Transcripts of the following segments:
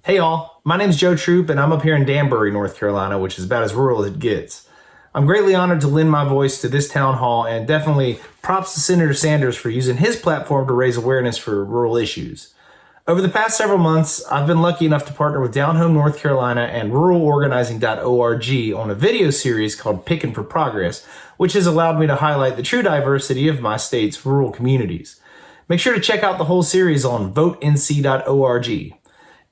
Hey all, my name's Joe Troop and I'm up here in Danbury, North Carolina, which is about as rural as it gets. I'm greatly honored to lend my voice to this town hall and definitely props to Senator Sanders for using his platform to raise awareness for rural issues. Over the past several months, I've been lucky enough to partner with Down Home North Carolina and ruralorganizing.org on a video series called Pickin' for Progress, which has allowed me to highlight the true diversity of my state's rural communities. Make sure to check out the whole series on votenc.org.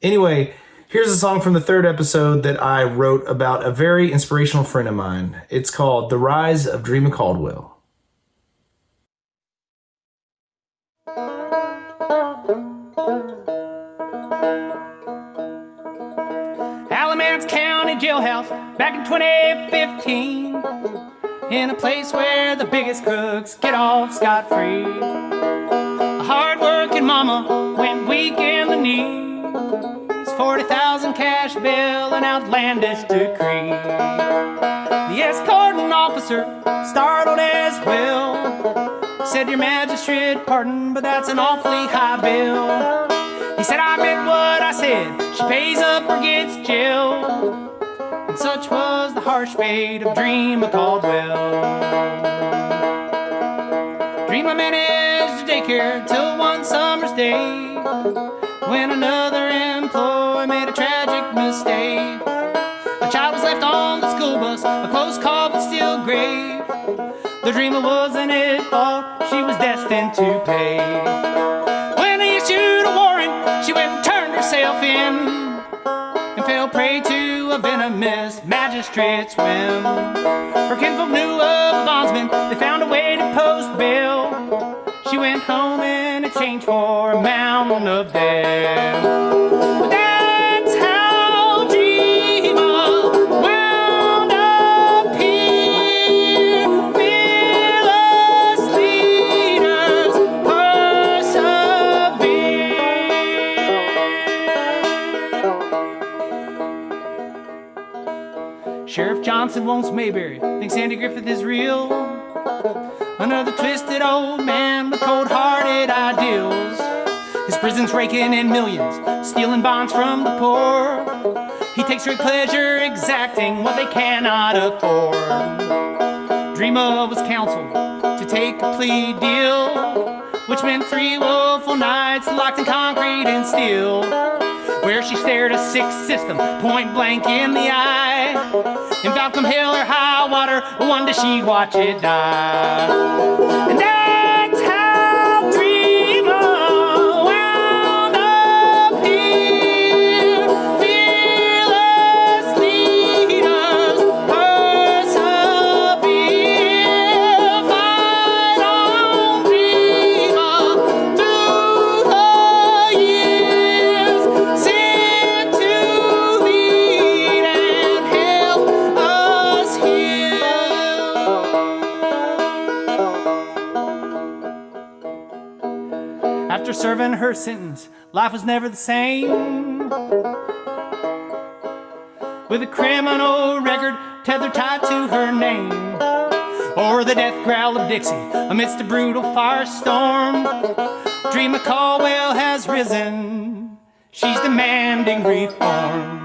Anyway, here's a song from the third episode that I wrote about a very inspirational friend of mine. It's called The Rise of Dreama Caldwell. Alamance County Jailhouse back in 2015, in a place where the biggest crooks get off scot-free. A hard-working mama went weak in the knees, 40,000 cash bill, an outlandish decree. The escorting officer, startled as well, said, "Your magistrate pardon, but that's an awfully high bill." He said, "I meant what I said, she pays up or gets jail." And such was the harsh fate of Dreama Caldwell. Dreama managed daycare till one summer's day, when another employee made a tragic mistake. A child was left on the school bus, a close call but still grave. The Dreama wasn't at fault, she was destined to pay. When they issued a warrant, she went and turned herself in, and fell prey to a venomous magistrate's whim. Her kinfolk knew of the bondsman, they found a way to post bail. She went home in exchange for a mountain of debt. But that's how Dreama wound up here. Fearless leaders persevere. Sheriff Johnson wants Mayberry, thinks Andy Griffith is real. Another twisted old man with cold-hearted ideals. His prison's raking in millions, stealing bonds from the poor. He takes great pleasure exacting what they cannot afford. Dreama was counseled to take a plea deal, which meant 3 woeful nights locked in concrete and steel, where she stared a sick system point blank in the eye, and vowed come hell or high water, one day she'd watch it die. And that's how Dreama wound up here. Fearless leaders persevere. Fight on, Dreama, through the years. Sent to lead and help us heal. After serving her sentence, life was never the same. With a criminal record tethered tight to her name, or the death growl of Dixie amidst a brutal firestorm, Dreama Caldwell has risen. She's demanding reform.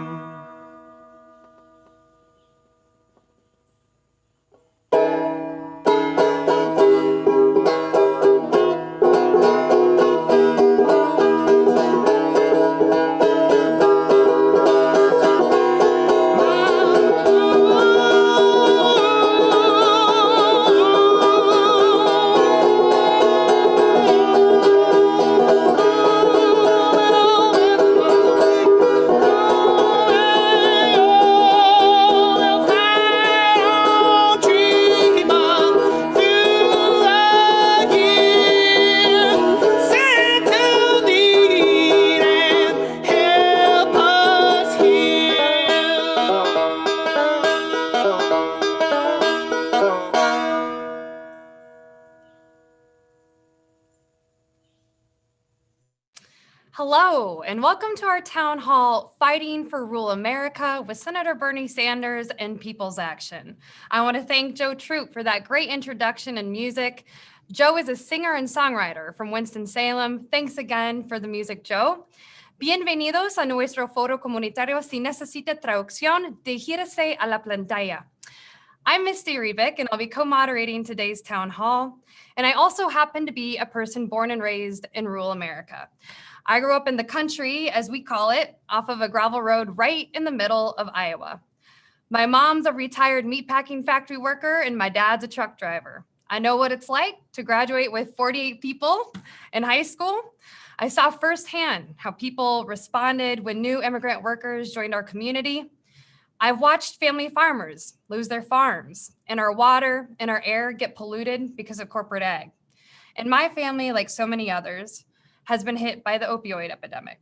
Hello, and welcome to our town hall, Fighting for Rural America with Senator Bernie Sanders and People's Action. I want to thank Joe Troop for that great introduction and music. Joe is a singer and songwriter from Winston-Salem. Thanks again for the music, Joe. Bienvenidos a nuestro foro comunitario. Si necesita traducción, diríjase a la pantalla. I'm Misty Rebick, and I'll be co-moderating today's town hall. And I also happen to be a person born and raised in rural America. I grew up in the country, as we call it, off of a gravel road right in the middle of Iowa. My mom's a retired meatpacking factory worker, and my dad's a truck driver. I know what it's like to graduate with 48 people in high school. I saw firsthand how people responded when new immigrant workers joined our community. I've watched family farmers lose their farms, and our water and our air get polluted because of corporate ag. And my family, like so many others, has been hit by the opioid epidemic.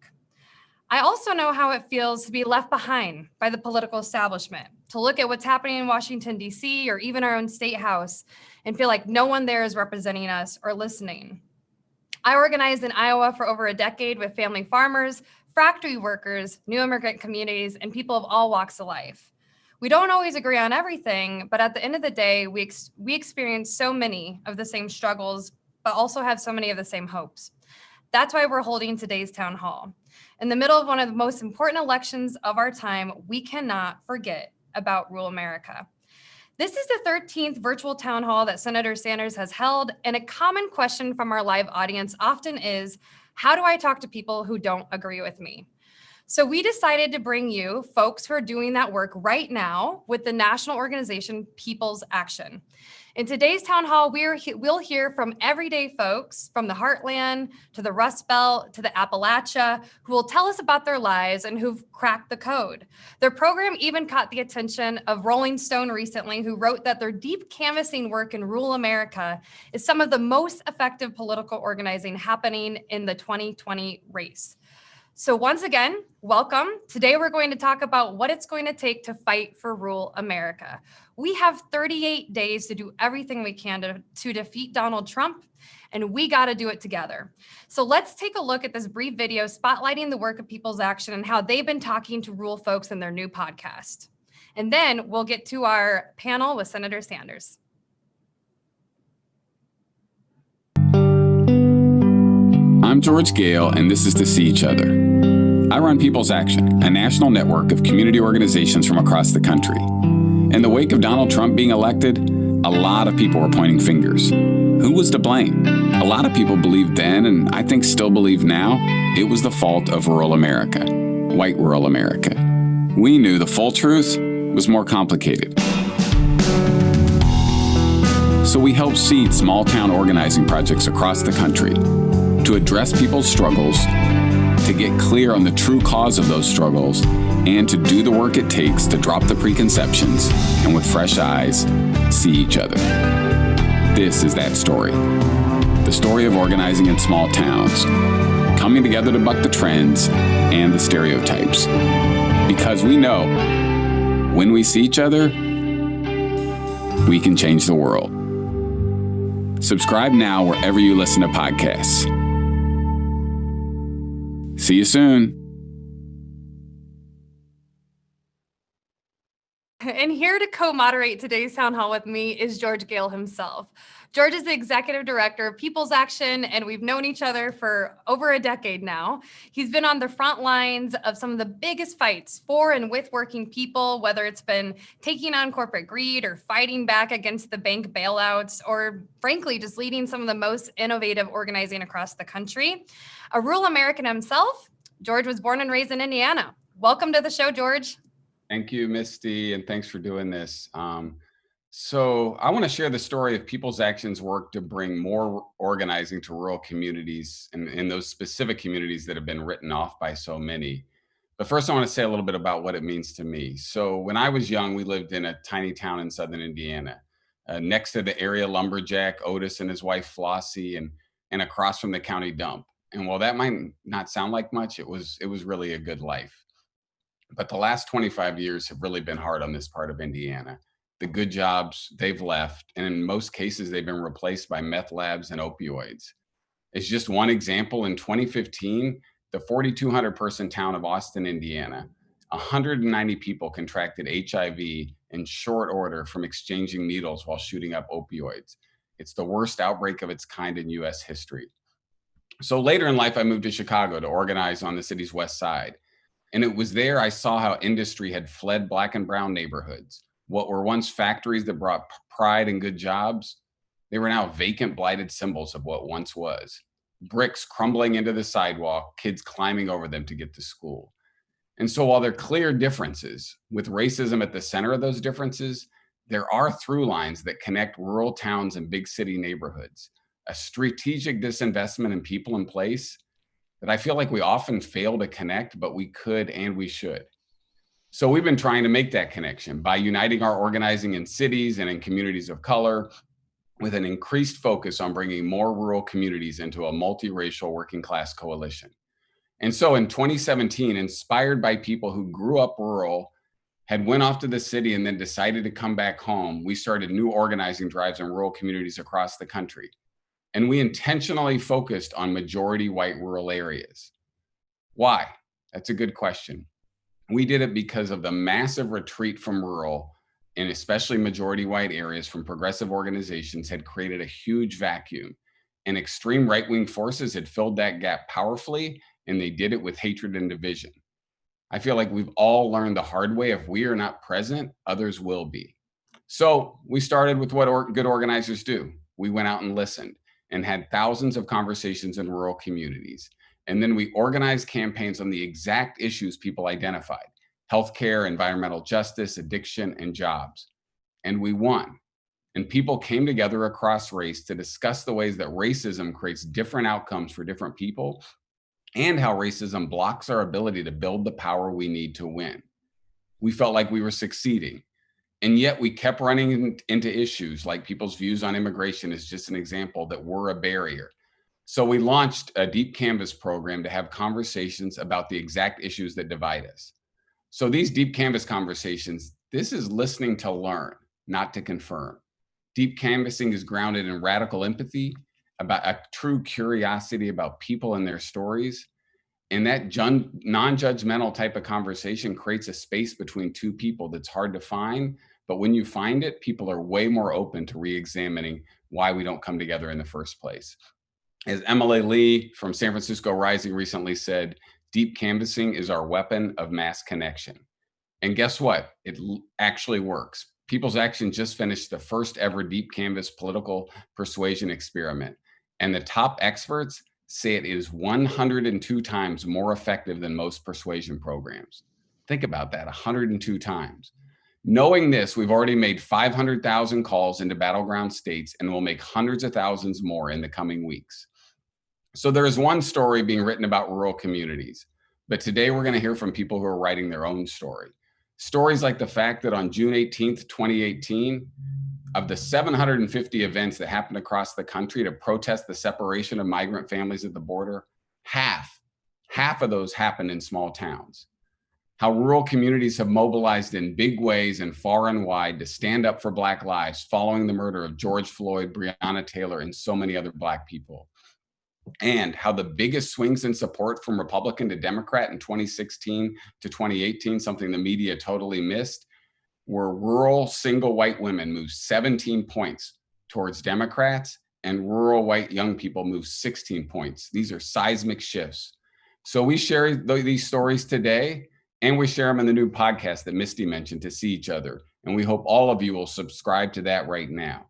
I also know how it feels to be left behind by the political establishment, to look at what's happening in Washington, D.C., or even our own state house, and feel like no one there is representing us or listening. I organized in Iowa for over a decade with family farmers, factory workers, new immigrant communities, and people of all walks of life. We don't always agree on everything, but at the end of the day, we experience so many of the same struggles, but also have so many of the same hopes. That's why we're holding today's town hall. In the middle of one of the most important elections of our time, we cannot forget about rural America. This is the 13th virtual town hall that Senator Sanders has held, and a common question from our live audience often is, how do I talk to people who don't agree with me? So we decided to bring you folks who are doing that work right now with the national organization People's Action. In today's town hall, we'll hear from everyday folks from the Heartland to the Rust Belt to the Appalachia who will tell us about their lives and who've cracked the code. Their program even caught the attention of Rolling Stone recently, who wrote that their deep canvassing work in rural America is some of the most effective political organizing happening in the 2020 race. So once again, welcome. Today we're going to talk about what it's going to take to fight for rural America. We have 38 days to do everything we can to defeat Donald Trump, and we got to do it together. So let's take a look at this brief video spotlighting the work of People's Action and how they've been talking to rural folks in their new podcast. And then we'll get to our panel with Senator Sanders. I'm George Gale, and this is To See Each Other. I run People's Action, a national network of community organizations from across the country. In the wake of Donald Trump being elected, a lot of people were pointing fingers. Who was to blame? A lot of people believed then, and I think still believe now, it was the fault of rural America, white rural America. We knew the full truth was more complicated. So we helped seed small town organizing projects across the country to address people's struggles, to get clear on the true cause of those struggles, and to do the work it takes to drop the preconceptions and with fresh eyes, see each other. This is that story. The story of organizing in small towns, coming together to buck the trends and the stereotypes. Because we know when we see each other, we can change the world. Subscribe now wherever you listen to podcasts. See you soon. And here to co-moderate today's town hall with me is George Gale himself. George is the executive director of People's Action, and we've known each other for over a decade now. He's been on the front lines of some of the biggest fights for and with working people, whether it's been taking on corporate greed or fighting back against the bank bailouts, or frankly, just leading some of the most innovative organizing across the country. A rural American himself, George was born and raised in Indiana. Welcome to the show, George. Thank you, Misty, and thanks for doing this. So I want to share the story of People's Action's work to bring more organizing to rural communities and in those specific communities that have been written off by so many. But first, I want to say a little bit about what it means to me. So when I was young, we lived in a tiny town in southern Indiana, next to the area lumberjack, Otis and his wife, Flossie, and across from the county dump. And while that might not sound like much, it was really a good life. But the last 25 years have really been hard on this part of Indiana. The good jobs, they've left, and in most cases, they've been replaced by meth labs and opioids. As just one example, in 2015, the 4,200 person town of Austin, Indiana, 190 people contracted HIV in short order from exchanging needles while shooting up opioids. It's the worst outbreak of its kind in US history. So later in life, I moved to Chicago to organize on the city's west side. And it was there I saw how industry had fled Black and brown neighborhoods. What were once factories that brought pride and good jobs, they were now vacant, blighted symbols of what once was. Bricks crumbling into the sidewalk, kids climbing over them to get to school. And so while there are clear differences, with racism at the center of those differences, there are through lines that connect rural towns and big city neighborhoods. A strategic disinvestment in people and place that I feel like we often fail to connect, but we could and we should. So we've been trying to make that connection by uniting our organizing in cities and in communities of color with an increased focus on bringing more rural communities into a multiracial working class coalition. And so in 2017, inspired by people who grew up rural, had went off to the city and then decided to come back home, we started new organizing drives in rural communities across the country. And we intentionally focused on majority white rural areas. Why? That's a good question. We did it because of the massive retreat from rural, and especially majority white areas from progressive organizations had created a huge vacuum. And extreme right-wing forces had filled that gap powerfully, and they did it with hatred and division. I feel like we've all learned the hard way. If we are not present, others will be. So we started with what good organizers do. We went out and listened and had thousands of conversations in rural communities. And then we organized campaigns on the exact issues people identified: healthcare, environmental justice, addiction, and jobs. And we won. And people came together across race to discuss the ways that racism creates different outcomes for different people and how racism blocks our ability to build the power we need to win. We felt like we were succeeding. And yet we kept running into issues like people's views on immigration is just an example that were a barrier. So we launched a deep canvas program to have conversations about the exact issues that divide us. So these deep canvas conversations, this is listening to learn, not to confirm. Deep canvassing is grounded in radical empathy, about a true curiosity about people and their stories. And that non-judgmental type of conversation creates a space between two people that's hard to find. But when you find it, people are way more open to re-examining why we don't come together in the first place. As Emily Lee from San Francisco Rising recently said, deep canvassing is our weapon of mass connection. And guess what? It actually works. People's Action just finished the first ever deep canvas political persuasion experiment. And the top experts say it is 102 times more effective than most persuasion programs. Think about that, 102 times. Knowing this, we've already made 500,000 calls into battleground states and will make hundreds of thousands more in the coming weeks. So there is one story being written about rural communities, but today we're going to hear from people who are writing their own story. Stories like the fact that on June 18th, 2018, of the 750 events that happened across the country to protest the separation of migrant families at the border, half of those happened in small towns. How rural communities have mobilized in big ways and far and wide to stand up for Black lives following the murder of George Floyd, Breonna Taylor, and so many other Black people. And how the biggest swings in support from Republican to Democrat in 2016 to 2018, something the media totally missed, were rural single white women moved 17 points towards Democrats, and rural white young people moved 16 points. These are seismic shifts. So we share these stories today, and we share them in the new podcast that Misty mentioned, To See Each Other. And we hope all of you will subscribe to that right now.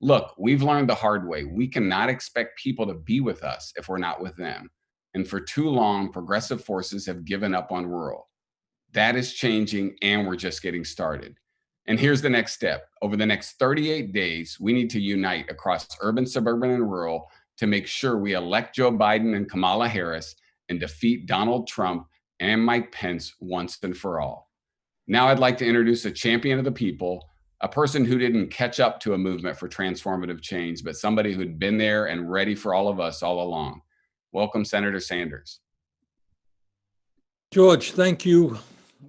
Look, we've learned the hard way. We cannot expect people to be with us if we're not with them. And for too long, progressive forces have given up on rural. That is changing, and we're just getting started. And here's the next step. Over the next 38 days, we need to unite across urban, suburban, and rural to make sure we elect Joe Biden and Kamala Harris and defeat Donald Trump and Mike Pence once and for all. Now I'd like to introduce a champion of the people, a person who didn't catch up to a movement for transformative change, but somebody who'd been there and ready for all of us all along. Welcome, Senator Sanders. George, thank you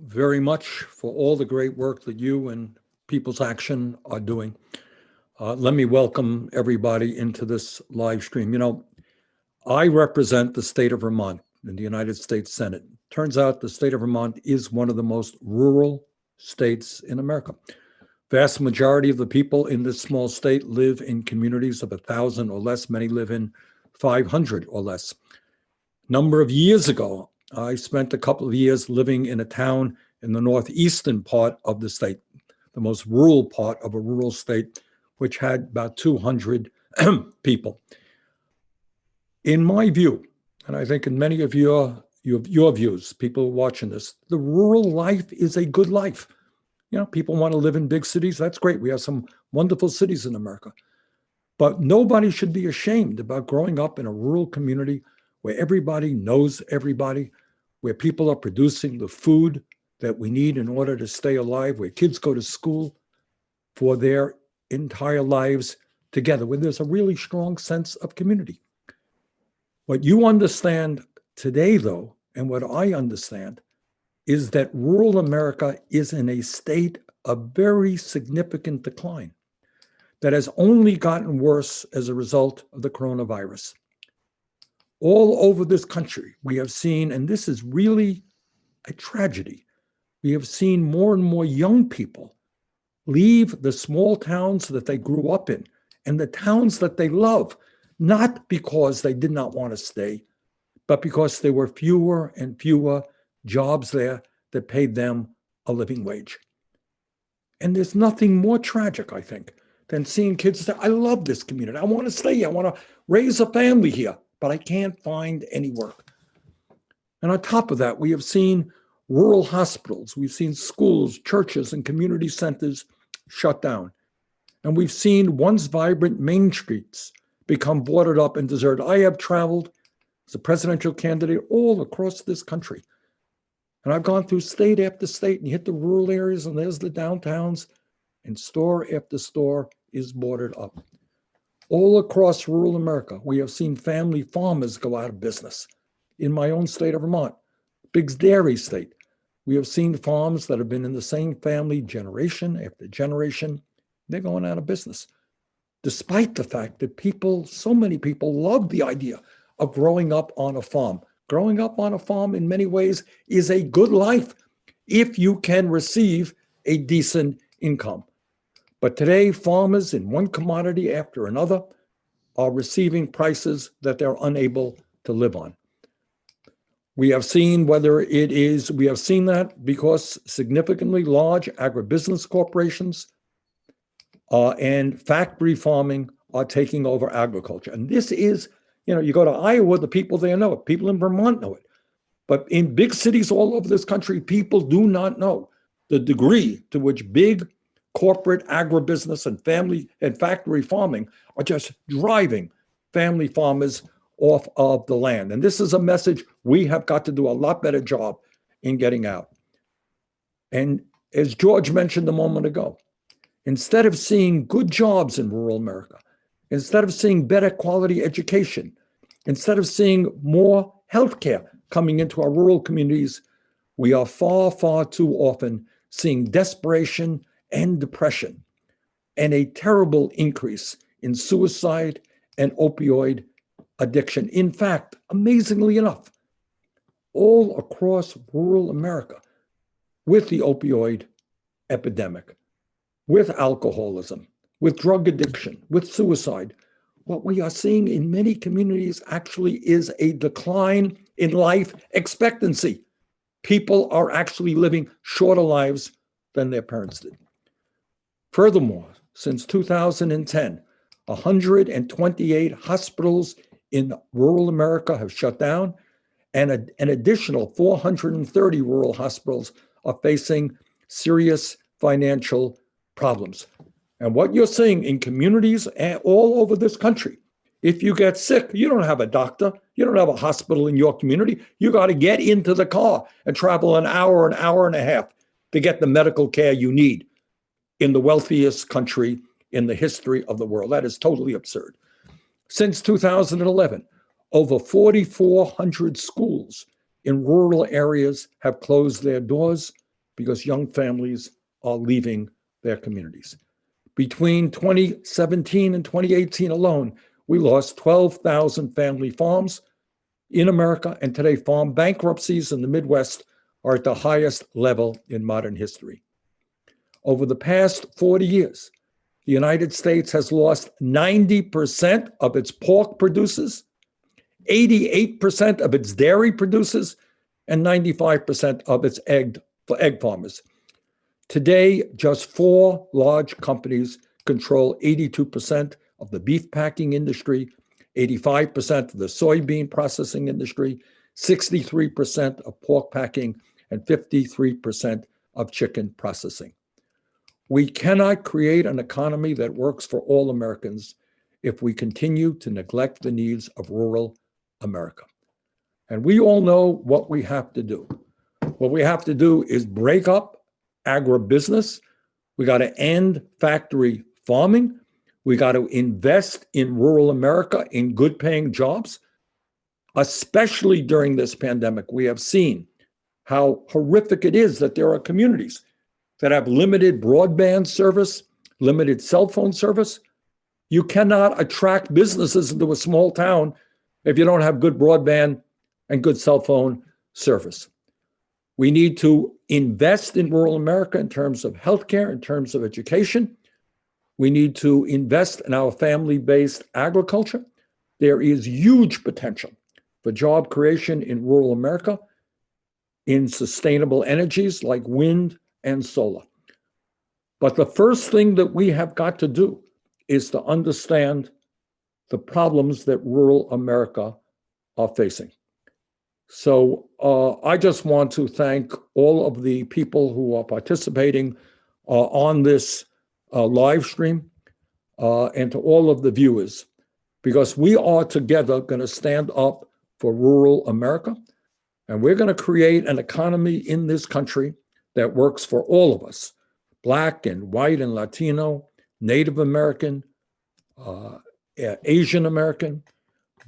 very much for all the great work that you and People's Action are doing. Let me welcome everybody into this live stream. You know, I represent the state of Vermont in the United States Senate. Turns out the state of Vermont is one of the most rural states in America. Vast majority of the people in this small state live in communities of 1,000 or less. Many live in 500 or less. Number of years ago, I spent a couple of years living in a town in the northeastern part of the state, the most rural part of a rural state, which had about 200 people. In my view, and I think in many of your views, people watching this, the rural life is a good life. You know, people want to live in big cities. That's great. We have some wonderful cities in America. But nobody should be ashamed about growing up in a rural community where everybody knows everybody, where people are producing the food that we need in order to stay alive, where kids go to school for their entire lives together, where there's a really strong sense of community. What you understand today, though, and what I understand, is that rural America is in a state of very significant decline that has only gotten worse as a result of the coronavirus. All over this country, we have seen, and this is really a tragedy, we have seen more and more young people leave the small towns that they grew up in and the towns that they love, not because they did not want to stay, but because there were fewer and fewer jobs there that paid them a living wage. And there's nothing more tragic, I think, than seeing kids say, I love this community. I want to stay here. I want to raise a family here, but I can't find any work. And on top of that, we have seen rural hospitals. We've seen schools, churches, and community centers shut down. And we've seen once vibrant main streets become boarded up and deserted. I have traveled as a presidential candidate all across this country. And I've gone through state after state and you hit the rural areas and there's the downtowns and store after store is boarded up. All across rural America, we have seen family farmers go out of business. In my own state of Vermont, Biggs Dairy State, we have seen farms that have been in the same family generation after generation. They're going out of business. Despite the fact that people, so many people love the idea of growing up on a farm. Growing up on a farm in many ways is a good life if you can receive a decent income. But today, farmers in one commodity after another are receiving prices that they're unable to live on. We have seen that because significantly large agribusiness corporations and factory farming are taking over agriculture. And this is, you go to Iowa, the people there know it. People in Vermont know it. But in big cities all over this country, people do not know the degree to which big corporate agribusiness and family and factory farming are just driving family farmers off of the land. And this is a message we have got to do a lot better job in getting out. And as George mentioned a moment ago, instead of seeing good jobs in rural America, instead of seeing better quality education, instead of seeing more healthcare coming into our rural communities, we are far, far too often seeing desperation and depression and a terrible increase in suicide and opioid addiction. In fact, amazingly enough, all across rural America, with the opioid epidemic, with alcoholism, with drug addiction, with suicide, what we are seeing in many communities actually is a decline in life expectancy. People are actually living shorter lives than their parents did. Furthermore, since 2010, 128 hospitals in rural America have shut down, and an additional 430 rural hospitals are facing serious financial problems. And what you're seeing in communities all over this country, if you get sick, you don't have a doctor, you don't have a hospital in your community. You got to get into the car and travel an hour and a half to get the medical care you need in the wealthiest country in the history of the world. That is totally absurd. Since 2011, over 4,400 schools in rural areas have closed their doors because young families are leaving their communities. Between 2017 and 2018 alone, we lost 12,000 family farms in America, and today farm bankruptcies in the Midwest are at the highest level in modern history. Over the past 40 years, the United States has lost 90% of its pork producers 88% of its dairy producers, and 95% of its egg farmers. Today, just 4 large companies control 82% of the beef packing industry, 85% of the soybean processing industry, 63% of pork packing, and 53% of chicken processing. We cannot create an economy that works for all Americans if we continue to neglect the needs of rural America. And we all know what we have to do. What we have to do is break up agribusiness. We got to end factory farming. We got to invest in rural America in good paying jobs. Especially during this pandemic, we have seen how horrific it is that there are communities that have limited broadband service, limited cell phone service. You cannot attract businesses into a small town if you don't have good broadband and good cell phone service. We need to invest in rural America in terms of healthcare, in terms of education. We need to invest in our family-based agriculture. There is huge potential for job creation in rural America in sustainable energies like wind and solar. But the first thing that we have got to do is to understand the problems that rural America are facing. So I just want to thank all of the people who are participating on this live stream and to all of the viewers, because we are together going to stand up for rural America, and we're going to create an economy in this country that works for all of us, Black and white and Latino, Native American, Asian American,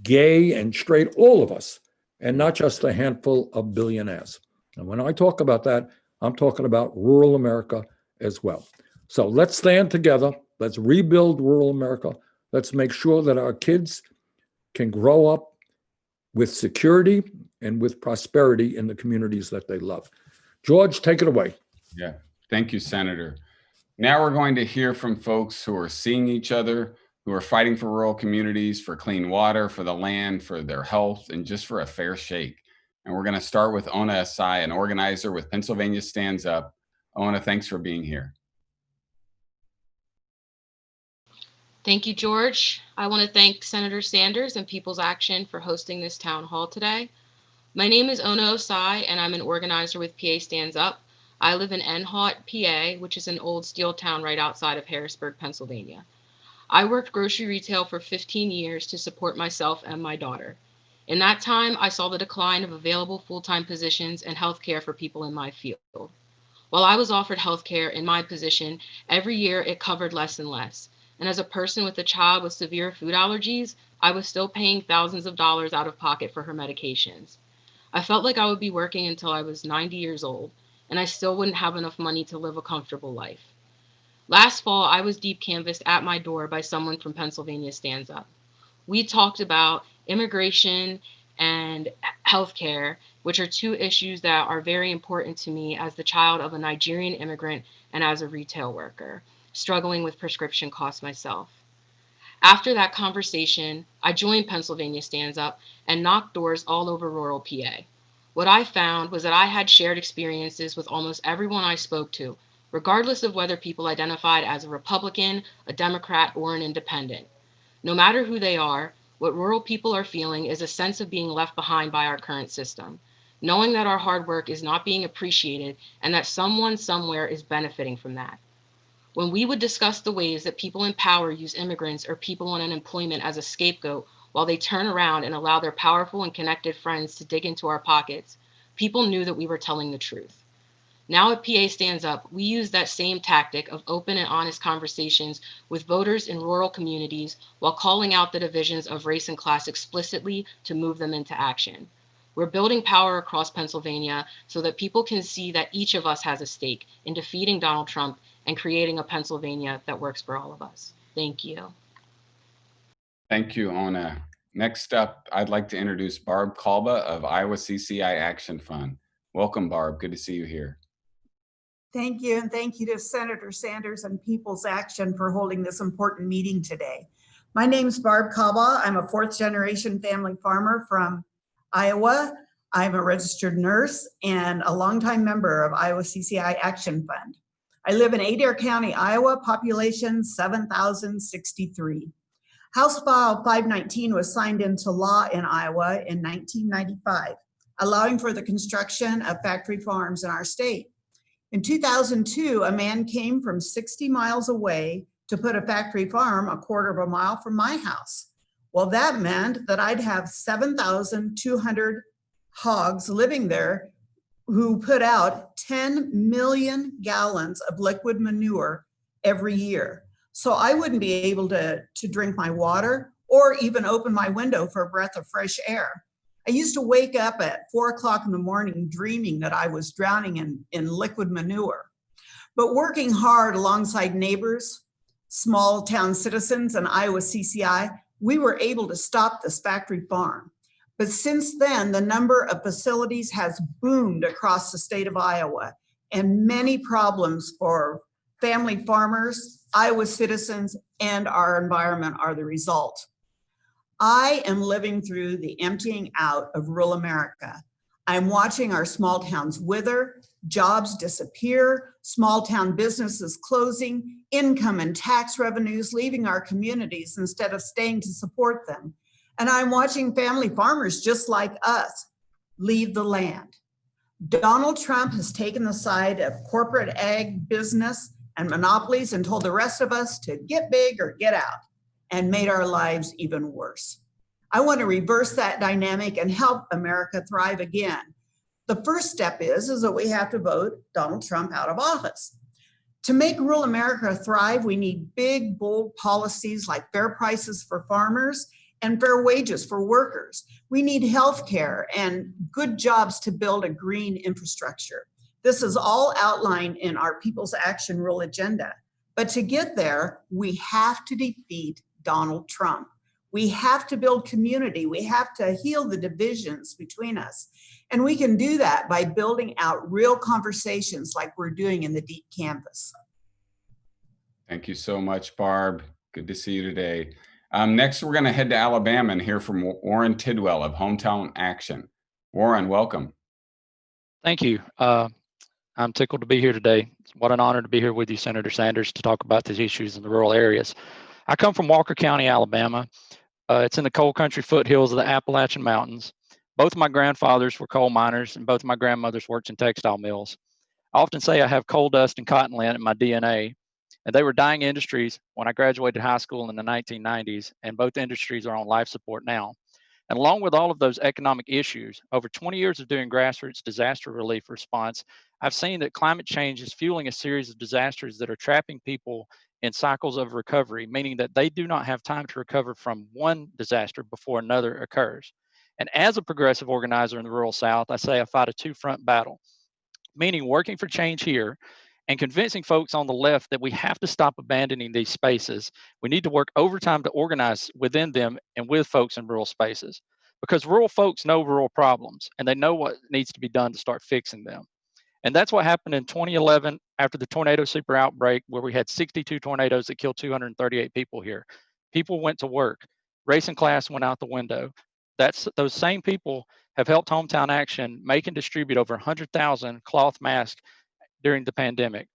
gay and straight, all of us, and not just a handful of billionaires. And when I talk about that, I'm talking about rural America as well. So let's stand together. Let's rebuild rural America. Let's make sure that our kids can grow up with security and with prosperity in the communities that they love. George, take it away. Yeah, thank you, Senator. Now we're going to hear from folks who are seeing each other, who are fighting for rural communities, for clean water, for the land, for their health, and just for a fair shake. And we're going to start with Ona Asai, an organizer with Pennsylvania Stands Up. Ona, thanks for being here. Thank you, George. I want to thank Senator Sanders and People's Action for hosting this town hall today. My name is Ona Asai, and I'm an organizer with PA Stands Up. I live in Enhaut, PA, which is an old steel town right outside of Harrisburg, Pennsylvania. I worked grocery retail for 15 years to support myself and my daughter. In that time, I saw the decline of available full-time positions and healthcare for people in my field. While I was offered healthcare in my position, every year it covered less and less. And as a person with a child with severe food allergies, I was still paying thousands of dollars out of pocket for her medications. I felt like I would be working until I was 90 years old, and I still wouldn't have enough money to live a comfortable life. Last fall, I was deep canvassed at my door by someone from Pennsylvania Stands Up. We talked about immigration and healthcare, which are two issues that are very important to me as the child of a Nigerian immigrant and as a retail worker, struggling with prescription costs myself. After that conversation, I joined Pennsylvania Stands Up and knocked doors all over rural PA. What I found was that I had shared experiences with almost everyone I spoke to, regardless of whether people identified as a Republican, a Democrat, or an independent. No matter who they are, what rural people are feeling is a sense of being left behind by our current system, knowing that our hard work is not being appreciated and that someone somewhere is benefiting from that. When we would discuss the ways that people in power use immigrants or people on unemployment as a scapegoat while they turn around and allow their powerful and connected friends to dig into our pockets, people knew that we were telling the truth. Now at PA Stands Up, we use that same tactic of open and honest conversations with voters in rural communities while calling out the divisions of race and class explicitly to move them into action. We're building power across Pennsylvania so that people can see that each of us has a stake in defeating Donald Trump and creating a Pennsylvania that works for all of us. Thank you. Thank you, Ona. Next up, I'd like to introduce Barb Calva of Iowa CCI Action Fund. Welcome, Barb. Good to see you here. Thank you, and thank you to Senator Sanders and People's Action for holding this important meeting today. My name's Barb Calva. I'm a fourth generation family farmer from Iowa. I'm a registered nurse and a longtime member of Iowa CCI Action Fund. I live in Adair County, Iowa, population 7,063. House File 519 was signed into law in Iowa in 1995, allowing for the construction of factory farms in our state. In 2002, a man came from 60 miles away to put a factory farm a quarter of a mile from my house. Well, that meant that I'd have 7,200 hogs living there who put out 10 million gallons of liquid manure every year. So I wouldn't be able to drink my water or even open my window for a breath of fresh air. I used to wake up at 4 o'clock in the morning dreaming that I was drowning in liquid manure. But working hard alongside neighbors, small town citizens, and Iowa CCI, we were able to stop this factory farm. But since then, the number of facilities has boomed across the state of Iowa, and many problems for family farmers, Iowa citizens, and our environment are the result. I am living through the emptying out of rural America. I'm watching our small towns wither, jobs disappear, small town businesses closing, income and tax revenues leaving our communities instead of staying to support them. And I'm watching family farmers just like us leave the land. Donald Trump has taken the side of corporate ag business and monopolies and told the rest of us to get big or get out, and made our lives even worse. I want to reverse that dynamic and help America thrive again. The first step is that we have to vote Donald Trump out of office. To make rural America thrive, we need big, bold policies like fair prices for farmers and fair wages for workers. We need health care and good jobs to build a green infrastructure. This is all outlined in our People's Action Rural Agenda. But to get there, we have to defeat Donald Trump. We have to build community. We have to heal the divisions between us. And we can do that by building out real conversations like we're doing in the Deep Canvas. Thank you so much, Barb. Good to see you today. Next, we're going to head to Alabama and hear from Warren Tidwell of Hometown Action. Warren, welcome. Thank you. I'm tickled to be here today. What an honor to be here with you, Senator Sanders, to talk about these issues in the rural areas. I come from Walker County, Alabama. It's in the coal country foothills of the Appalachian Mountains. Both of my grandfathers were coal miners, and both of my grandmothers worked in textile mills. I often say I have coal dust and cotton lint in my DNA, and they were dying industries when I graduated high school in the 1990s, and both industries are on life support now. And along with all of those economic issues, over 20 years of doing grassroots disaster relief response, I've seen that climate change is fueling a series of disasters that are trapping people in cycles of recovery, meaning that they do not have time to recover from one disaster before another occurs. And as a progressive organizer in the rural South, I say I fight a two-front battle, meaning working for change here and convincing folks on the left that we have to stop abandoning these spaces. We need to work overtime to organize within them and with folks in rural spaces, because rural folks know rural problems and they know what needs to be done to start fixing them. And that's what happened in 2011 after the tornado super outbreak, where we had 62 tornadoes that killed 238 people here. People went to work. Race and class went out the window. Those same people have helped Hometown Action make and distribute over 100,000 cloth masks during the pandemic.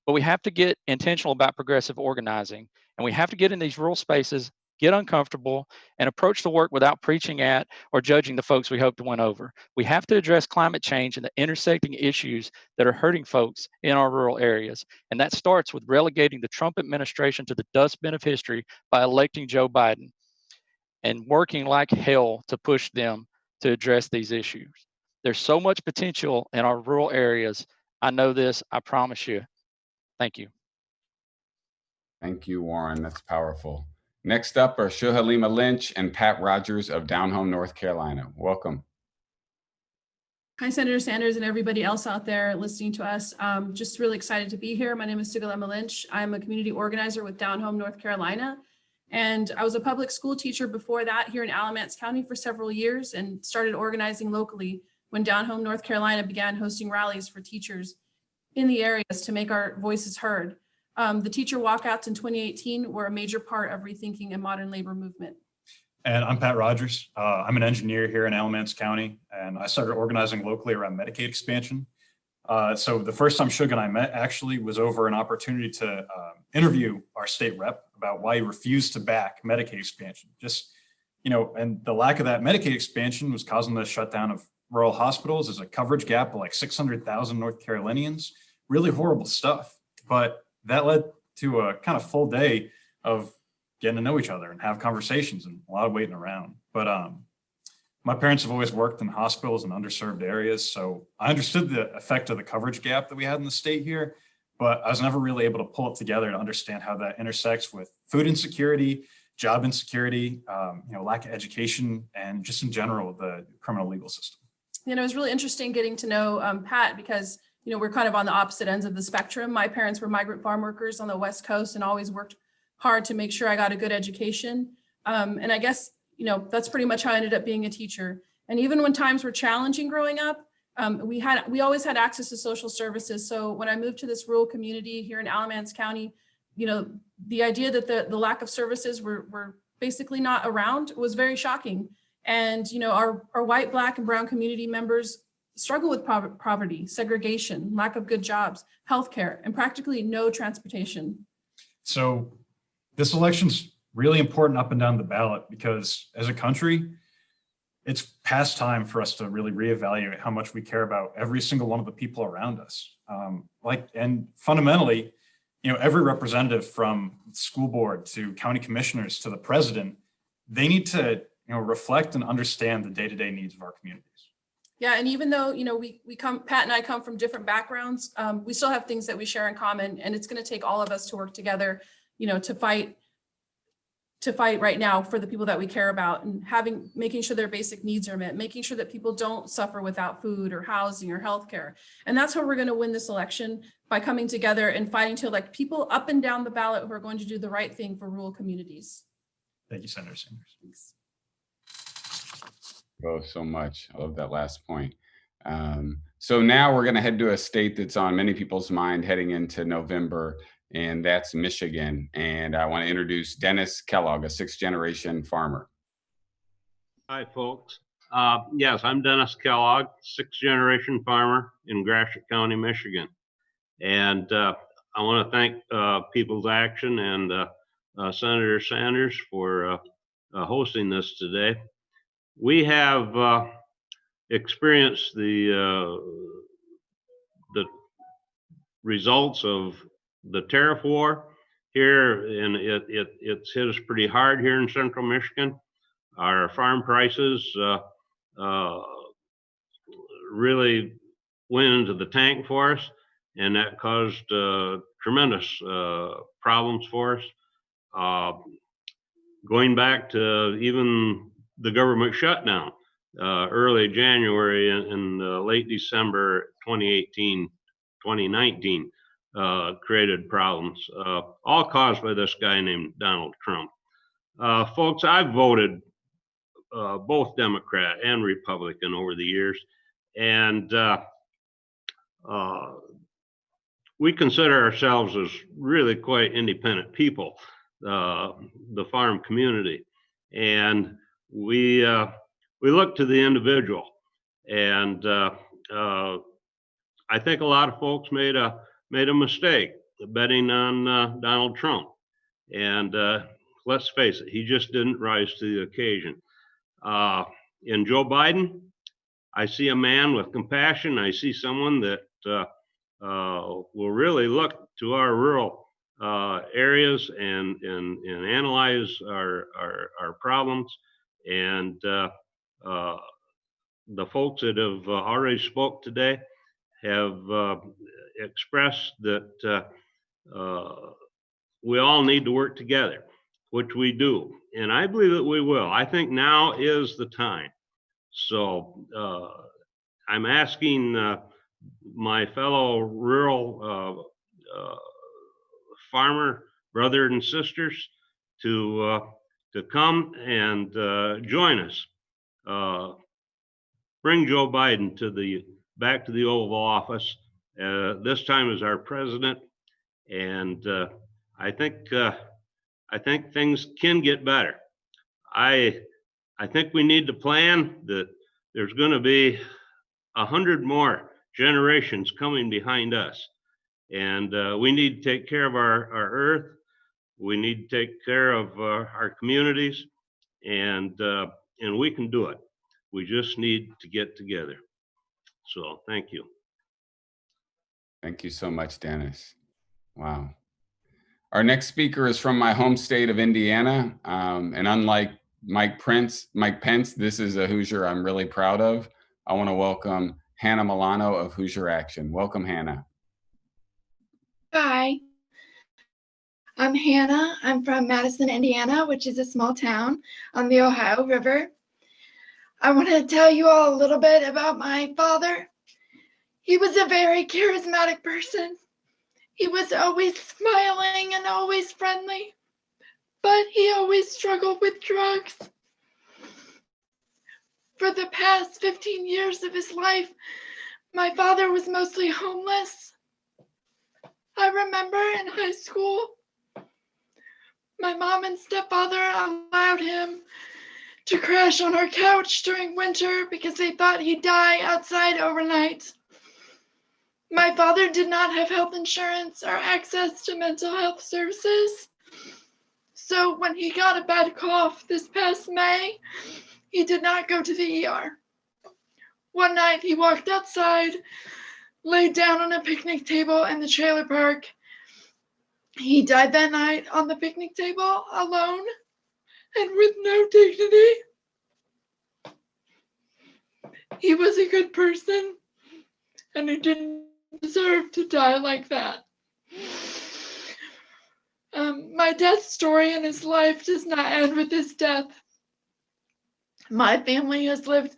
But we have to get intentional about progressive organizing, and we have to get in these rural spaces, get uncomfortable, and approach the work without preaching at or judging the folks we hope to win over. We have to address climate change and the intersecting issues that are hurting folks in our rural areas. And that starts with relegating the Trump administration to the dustbin of history by electing Joe Biden and working like hell to push them to address these issues. There's so much potential in our rural areas. I know this, I promise you. Thank you. Thank you, Warren. That's powerful. Next up are Shohalima Lynch and Pat Rogers of Down Home, North Carolina. Welcome. Hi, Senator Sanders and everybody else out there listening to us. Just really excited to be here. My name is Shohalima Lynch. I'm a community organizer with Down Home, North Carolina. And I was a public school teacher before that here in Alamance County for several years and started organizing locally when Down Home, North Carolina began hosting rallies for teachers in the areas to make our voices heard. The teacher walkouts in 2018 were a major part of rethinking a modern labor movement. And I'm Pat Rogers. I'm an engineer here in Alamance County, and I started organizing locally around Medicaid expansion. So the first time Shug and I met actually was over an opportunity to interview our state rep about why he refused to back Medicaid expansion. Just, and the lack of that Medicaid expansion was causing the shutdown of rural hospitals. There's a coverage gap of like 600,000 North Carolinians, really horrible stuff. But that led to a kind of full day of getting to know each other and have conversations and a lot of waiting around. But my parents have always worked in hospitals in underserved areas, so I understood the effect of the coverage gap that we had in the state here, but I was never really able to pull it together to understand how that intersects with food insecurity, job insecurity, lack of education, and just in general, the criminal legal system. It was really interesting getting to know Pat because, we're kind of on the opposite ends of the spectrum. My parents were migrant farm workers on the West Coast and always worked hard to make sure I got a good education. And I guess, that's pretty much how I ended up being a teacher. And even when times were challenging growing up, we always had access to social services. So when I moved to this rural community here in Alamance County, the idea that the lack of services were basically not around was very shocking. And, our white, Black, and brown community members struggle with poverty, segregation, lack of good jobs, healthcare, and practically no transportation. So this election's really important up and down the ballot because as a country, it's past time for us to really reevaluate how much we care about every single one of the people around us. And fundamentally, every representative from school board to county commissioners to the president, they need to, reflect and understand the day-to-day needs of our communities. Yeah, and even though, Pat and I come from different backgrounds, we still have things that we share in common, and it's going to take all of us to work together, to fight right now for the people that we care about and making sure their basic needs are met, making sure that people don't suffer without food or housing or healthcare. And that's how we're going to win this election, by coming together and fighting to elect people up and down the ballot who are going to do the right thing for rural communities. Thank you, Senator Sanders. Thanks. Oh, so much. I love that last point. So now we're going to head to a state that's on many people's mind heading into November, and that's Michigan. And I want to introduce Dennis Kellogg, a sixth-generation farmer. Hi, folks. Yes, I'm Dennis Kellogg, sixth-generation farmer in Gratiot County, Michigan. And I want to thank People's Action and Senator Sanders for hosting this today. We have experienced the results of the tariff war here, and it's hit us pretty hard here in central Michigan. Our farm prices really went into the tank for us, and that caused tremendous problems for us. Going back to even the government shutdown early January and late December 2019 created problems, all caused by this guy named Donald Trump. Folks, I've voted both Democrat and Republican over the years, and we consider ourselves as really quite independent people, the farm community, and we look to the individual. And I think a lot of folks made a mistake betting on Donald Trump. And let's face it, he just didn't rise to the occasion. In Joe Biden, I see a man with compassion. I see someone that will really look to our rural areas and analyze our problems. And the folks that have already spoke today have expressed that we all need to work together, which we do. And I believe that we will. I think now is the time. So I'm asking my fellow rural farmer brothers and sisters to come and join us. Bring Joe Biden back to the Oval Office, this time as our president, And I think things can get better. I think we need to plan that there's going to be 100 more generations coming behind us. And we need to take care of our earth. We need to take care of our communities, and we can do it. We just need to get together. So thank you. Thank you so much, Dennis. Wow. Our next speaker is from my home state of Indiana. And unlike Mike Pence, this is a Hoosier I'm really proud of. I want to welcome Hannah Milano of Hoosier Action. Welcome, Hannah. Hi, I'm Hannah. I'm from Madison, Indiana, which is a small town on the Ohio River. I want to tell you all a little bit about my father. He was a very charismatic person. He was always smiling and always friendly, but he always struggled with drugs. For the past 15 years of his life, my father was mostly homeless. I remember in high school, my mom and stepfather allowed him to crash on our couch during winter because they thought he'd die outside overnight. My father did not have health insurance or access to mental health services. So when he got a bad cough this past May, he did not go to the ER. One night he walked outside, laid down on a picnic table in the trailer park. He died that night on the picnic table alone and with no dignity. He was a good person and he didn't deserve to die like that. My death story in his life does not end with his death. My family has lived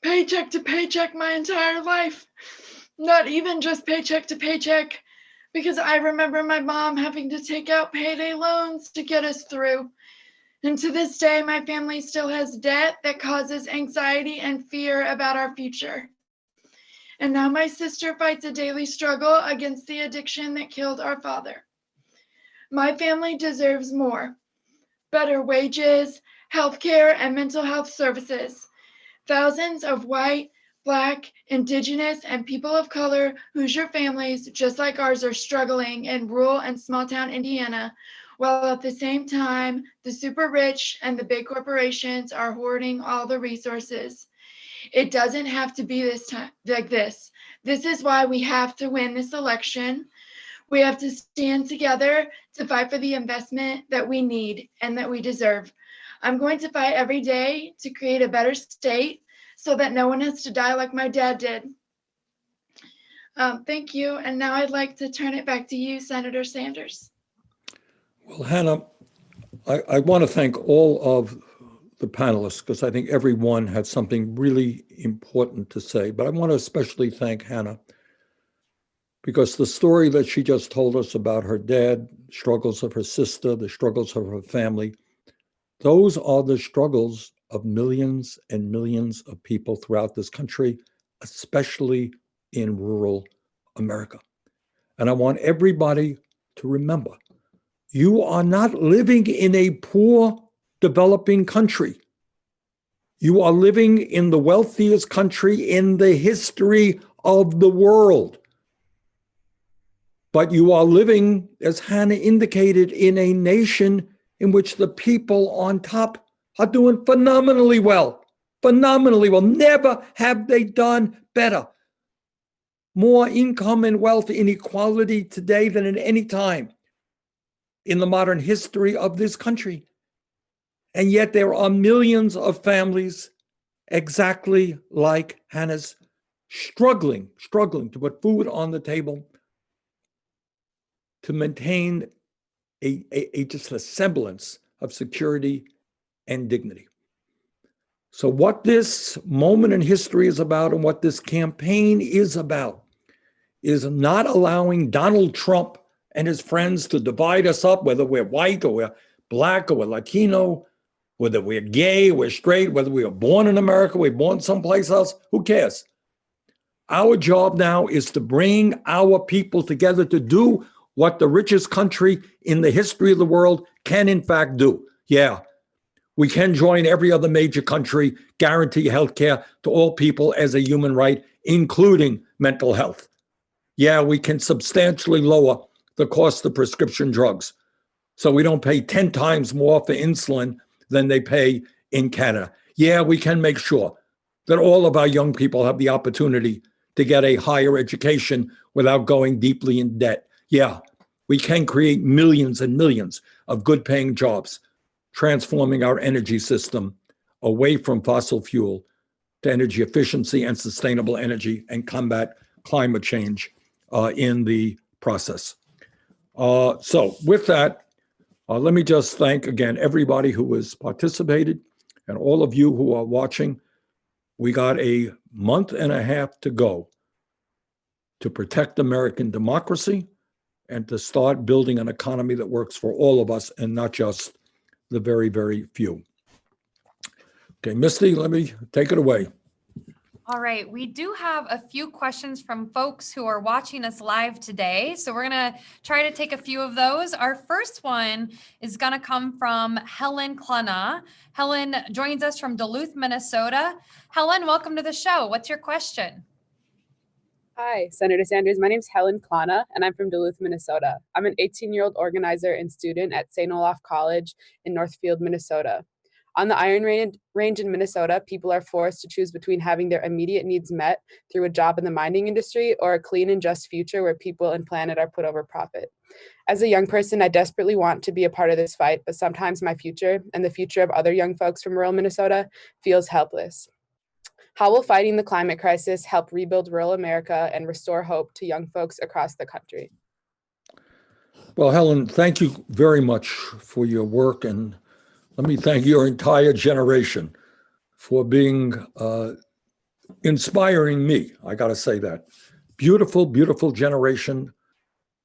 paycheck to paycheck my entire life. Not even just paycheck to paycheck, because I remember my mom having to take out payday loans to get us through. And to this day, my family still has debt that causes anxiety and fear about our future. And now my sister fights a daily struggle against the addiction that killed our father. My family deserves more. Better wages, healthcare, and mental health services. Thousands of white, Black, Indigenous, and people of color Hoosier families just like ours are struggling in rural and small town Indiana, while at the same time, the super rich and the big corporations are hoarding all the resources. It doesn't have to be this time like this. This is why we have to win this election. We have to stand together to fight for the investment that we need and that we deserve. I'm going to fight every day to create a better state so that no one has to die like my dad did. Thank you. And now I'd like to turn it back to you, Senator Sanders. Well, Hannah, I want to thank all of the panelists because I think everyone had something really important to say. But I want to especially thank Hannah because the story that she just told us about her dad, struggles of her sister, the struggles of her family, those are the struggles of millions and millions of people throughout this country, especially in rural America. And I want everybody to remember, you are not living in a poor, developing country. You are living in the wealthiest country in the history of the world. But you are living, as Hannah indicated, in a nation in which the people on top are doing phenomenally well. Phenomenally well. Never have they done better. More income and wealth inequality today than at any time in the modern history of this country. And yet there are millions of families exactly like Hannah's struggling to put food on the table, to maintain just a semblance of security and dignity. So what this moment in history is about and what this campaign is about is not allowing Donald Trump and his friends to divide us up, whether we're white or we're Black or we're Latino, whether we're gay, we're straight, whether we were born in America, we're born someplace else, who cares? Our job now is to bring our people together to do what the richest country in the history of the world can in fact do. Yeah, we can join every other major country, guarantee health care to all people as a human right, including mental health. Yeah, we can substantially lower the cost of prescription drugs. So we don't pay 10 times more for insulin than they pay in Canada. Yeah, we can make sure that all of our young people have the opportunity to get a higher education without going deeply in debt. Yeah, we can create millions and millions of good paying jobs, transforming our energy system away from fossil fuel to energy efficiency and sustainable energy, and combat climate change in the process. So with that, let me just thank again everybody who has participated and all of you who are watching. We got a month and a half to go to protect American democracy and to start building an economy that works for all of us and not just the very, very few. Okay, Misty, let me take it away. All right, we do have a few questions from folks who are watching us live today. So we're going to try to take a few of those. Our first one is going to come from Helen Cluna. Helen joins us from Duluth, Minnesota. Helen, welcome to the show. What's your question? Hi, Senator Sanders. My name is Helen Klana, and I'm from Duluth, Minnesota. I'm an 18-year-old organizer and student at St. Olaf College in Northfield, Minnesota. On the Iron Range in Minnesota, people are forced to choose between having their immediate needs met through a job in the mining industry or a clean and just future where people and planet are put over profit. As a young person, I desperately want to be a part of this fight, but sometimes my future and the future of other young folks from rural Minnesota feels helpless. How will fighting the climate crisis help rebuild rural America and restore hope to young folks across the country? Well, Helen, thank you very much for your work, and let me thank your entire generation for being inspiring me. I got to say that. Beautiful, beautiful generation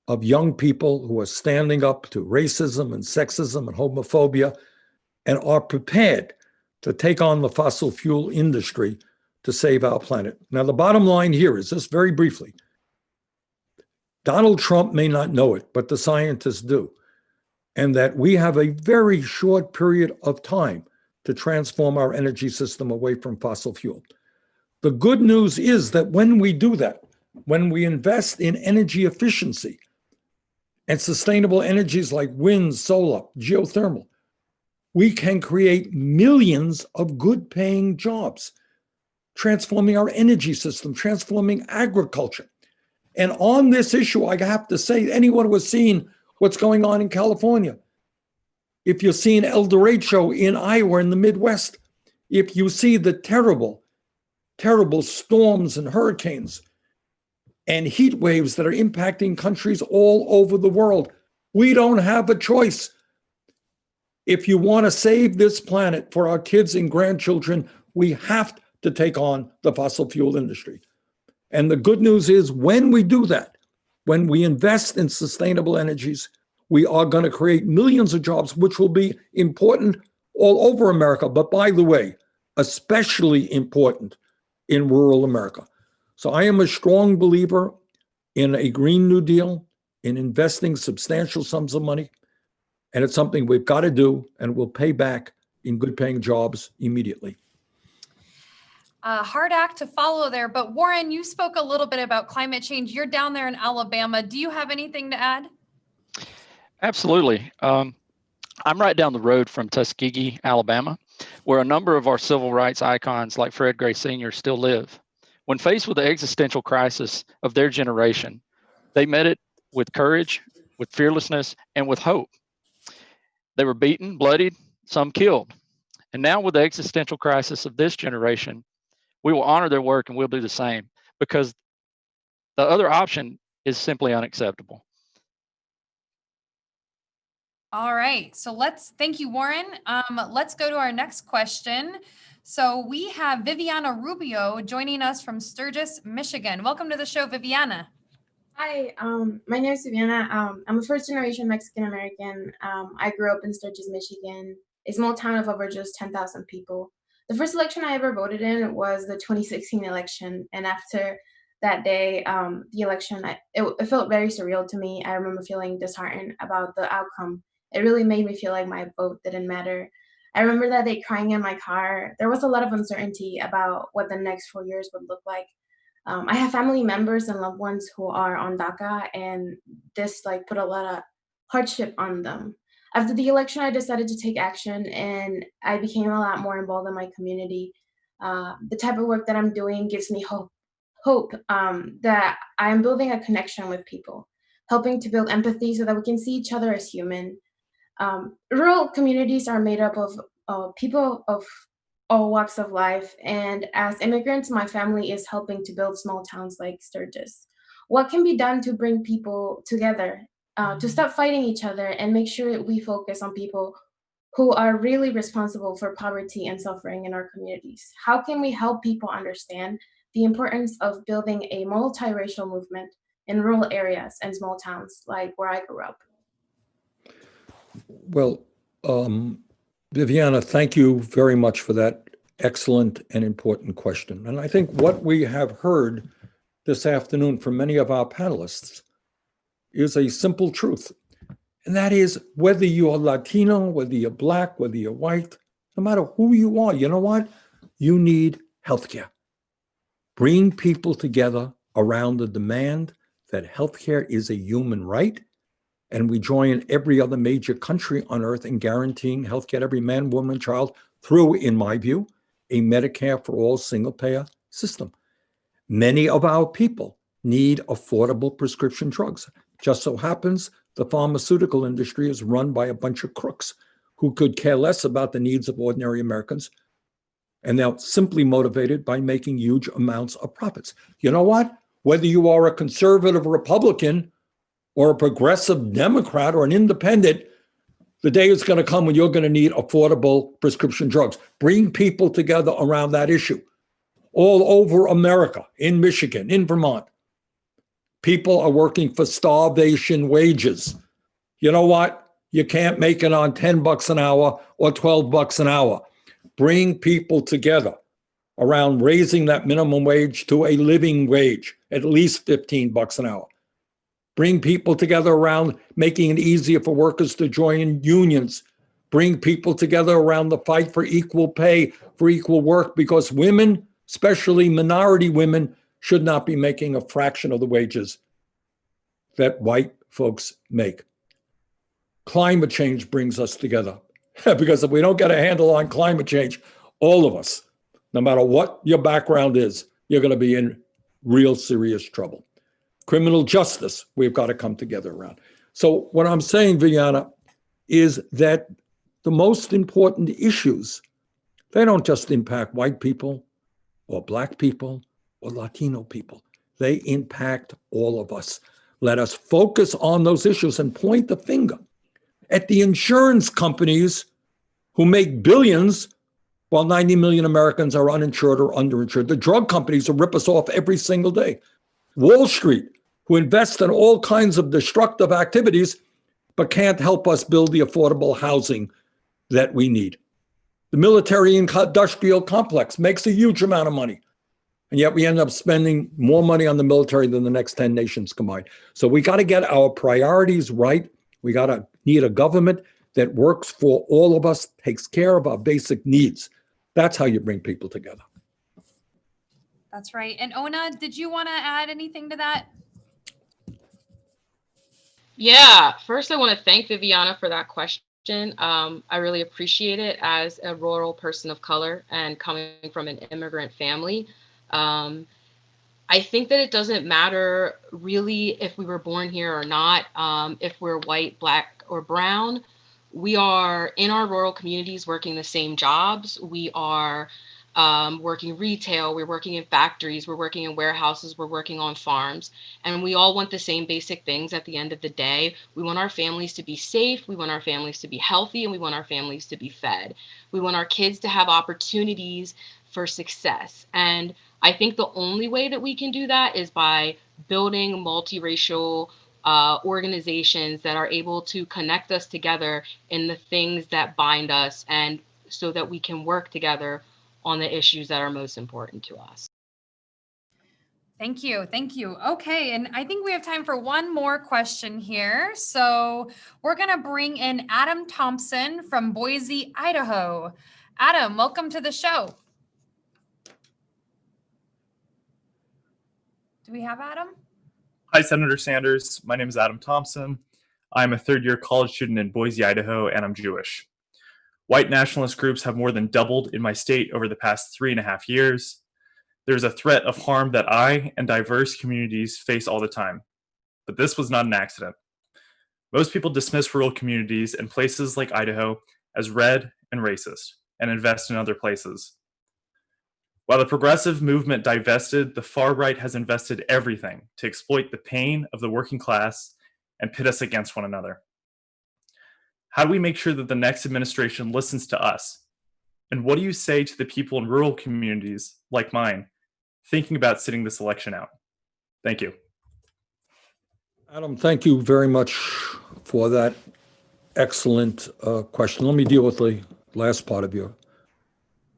of young people who are standing up to racism and sexism and homophobia and are prepared to take on the fossil fuel industry to save our planet. Now, the bottom line here is this, very briefly. Donald Trump may not know it, but the scientists do. And that we have a very short period of time to transform our energy system away from fossil fuel. The good news is that when we do that, when we invest in energy efficiency and sustainable energies like wind, solar, geothermal, we can create millions of good paying jobs, transforming our energy system, transforming agriculture. And on this issue, I have to say, anyone who has seen what's going on in California, if you see an El Derecho in Iowa in the Midwest, if you see the terrible, terrible storms and hurricanes and heat waves that are impacting countries all over the world, we don't have a choice. If you want to save this planet for our kids and grandchildren, we have to take on the fossil fuel industry. And the good news is when we do that, when we invest in sustainable energies, we are going to create millions of jobs, which will be important all over America. But by the way, especially important in rural America. So I am a strong believer in a Green New Deal, in investing substantial sums of money. And it's something we've got to do, and will pay back in good paying jobs immediately. Hard act to follow there, but Warren, you spoke a little bit about climate change. You're down there in Alabama. Do you have anything to add? Absolutely. I'm right down the road from Tuskegee, Alabama, where a number of our civil rights icons like Fred Gray Sr. still live. When faced with the existential crisis of their generation, they met it with courage, with fearlessness, and with hope. They were beaten, bloodied, some killed. And now with the existential crisis of this generation, we will honor their work and we'll do the same, because the other option is simply unacceptable. All right, so thank you, Warren. Let's go to our next question. So we have Viviana Rubio joining us from Sturgis, Michigan. Welcome to the show, Viviana. Hi, my name is Viviana. I'm a first-generation Mexican-American. I grew up in Sturgis, Michigan, a small town of over just 10,000 people. The first election I ever voted in was the 2016 election, and after that day, the election, it felt very surreal to me. I remember feeling disheartened about the outcome. It really made me feel like my vote didn't matter. I remember that day crying in my car. There was a lot of uncertainty about what the next 4 years would look like. I have family members and loved ones who are on DACA, and this like put a lot of hardship on them. After the election, I decided to take action, and I became a lot more involved in my community. The type of work that I'm doing gives me hope that I am building a connection with people, helping to build empathy so that we can see each other as human. Rural communities are made up of people of all walks of life, and as immigrants, my family is helping to build small towns like Sturgis. What can be done to bring people together, to stop fighting each other and make sure that we focus on people who are really responsible for poverty and suffering in our communities? How can we help people understand the importance of building a multiracial movement in rural areas and small towns like where I grew up? Well, Viviana, thank you very much for that excellent and important question. And I think what we have heard this afternoon from many of our panelists is a simple truth. And that is, whether you're Latino, whether you're Black, whether you're white, no matter who you are, you know what? You need healthcare. Bring people together around the demand that healthcare is a human right. And we join every other major country on earth in guaranteeing healthcare to every man, woman, child through, in my view, a Medicare for all single-payer system. Many of our people need affordable prescription drugs. Just so happens the pharmaceutical industry is run by a bunch of crooks who could care less about the needs of ordinary Americans, and they're simply motivated by making huge amounts of profits. You know what? Whether you are a conservative Republican or a progressive Democrat or an independent, the day is going to come when you're going to need affordable prescription drugs. Bring people together around that issue. All over America, in Michigan, in Vermont, people are working for starvation wages. You know what? You can't make it on $10 an hour or $12 an hour. Bring people together around raising that minimum wage to a living wage, at least $15 an hour. Bring people together around making it easier for workers to join unions. Bring people together around the fight for equal pay, for equal work, because women, especially minority women, should not be making a fraction of the wages that white folks make. Climate change brings us together because if we don't get a handle on climate change, all of us, no matter what your background is, you're going to be in real serious trouble. Criminal justice, we've got to come together around. So what I'm saying, Viviana, is that the most important issues, they don't just impact white people or Black people or Latino people. They impact all of us. Let us focus on those issues and point the finger at the insurance companies who make billions while 90 million Americans are uninsured or underinsured. The drug companies who rip us off every single day. Wall Street, who invest in all kinds of destructive activities, but can't help us build the affordable housing that we need. The military industrial complex makes a huge amount of money. And yet we end up spending more money on the military than the next 10 nations combined. So we got to get our priorities right. We got to need a government that works for all of us, takes care of our basic needs. That's how you bring people together. That's right. And Ona, did you want to add anything to that? Yeah, first I want to thank Viviana for that question. I really appreciate it as a rural person of color and coming from an immigrant family. I think that it doesn't matter really if we were born here or not, if we're white, Black, or brown. We are in our rural communities working the same jobs. We are working retail, we're working in factories, we're working in warehouses, we're working on farms, and we all want the same basic things at the end of the day. We want our families to be safe, we want our families to be healthy, and we want our families to be fed. We want our kids to have opportunities for success. And I think the only way that we can do that is by building multiracial organizations that are able to connect us together in the things that bind us, and so that we can work together on the issues that are most important to us. Thank you. Thank you. Okay. And I think we have time for one more question here. So we're going to bring in Adam Thompson from Boise, Idaho. Adam, welcome to the show. Do we have Adam? Hi, Senator Sanders. My name is Adam Thompson. I'm a third-year college student in Boise, Idaho, and I'm Jewish. White nationalist groups have more than doubled in my state over the past 3.5 years. There's a threat of harm that I and diverse communities face all the time. But this was not an accident. Most people dismiss rural communities and places like Idaho as red and racist and invest in other places. While the progressive movement divested, the far right has invested everything to exploit the pain of the working class and pit us against one another. How do we make sure that the next administration listens to us? And what do you say to the people in rural communities like mine thinking about sitting this election out? Thank you. Adam, thank you very much for that excellent question. Let me deal with the last part of your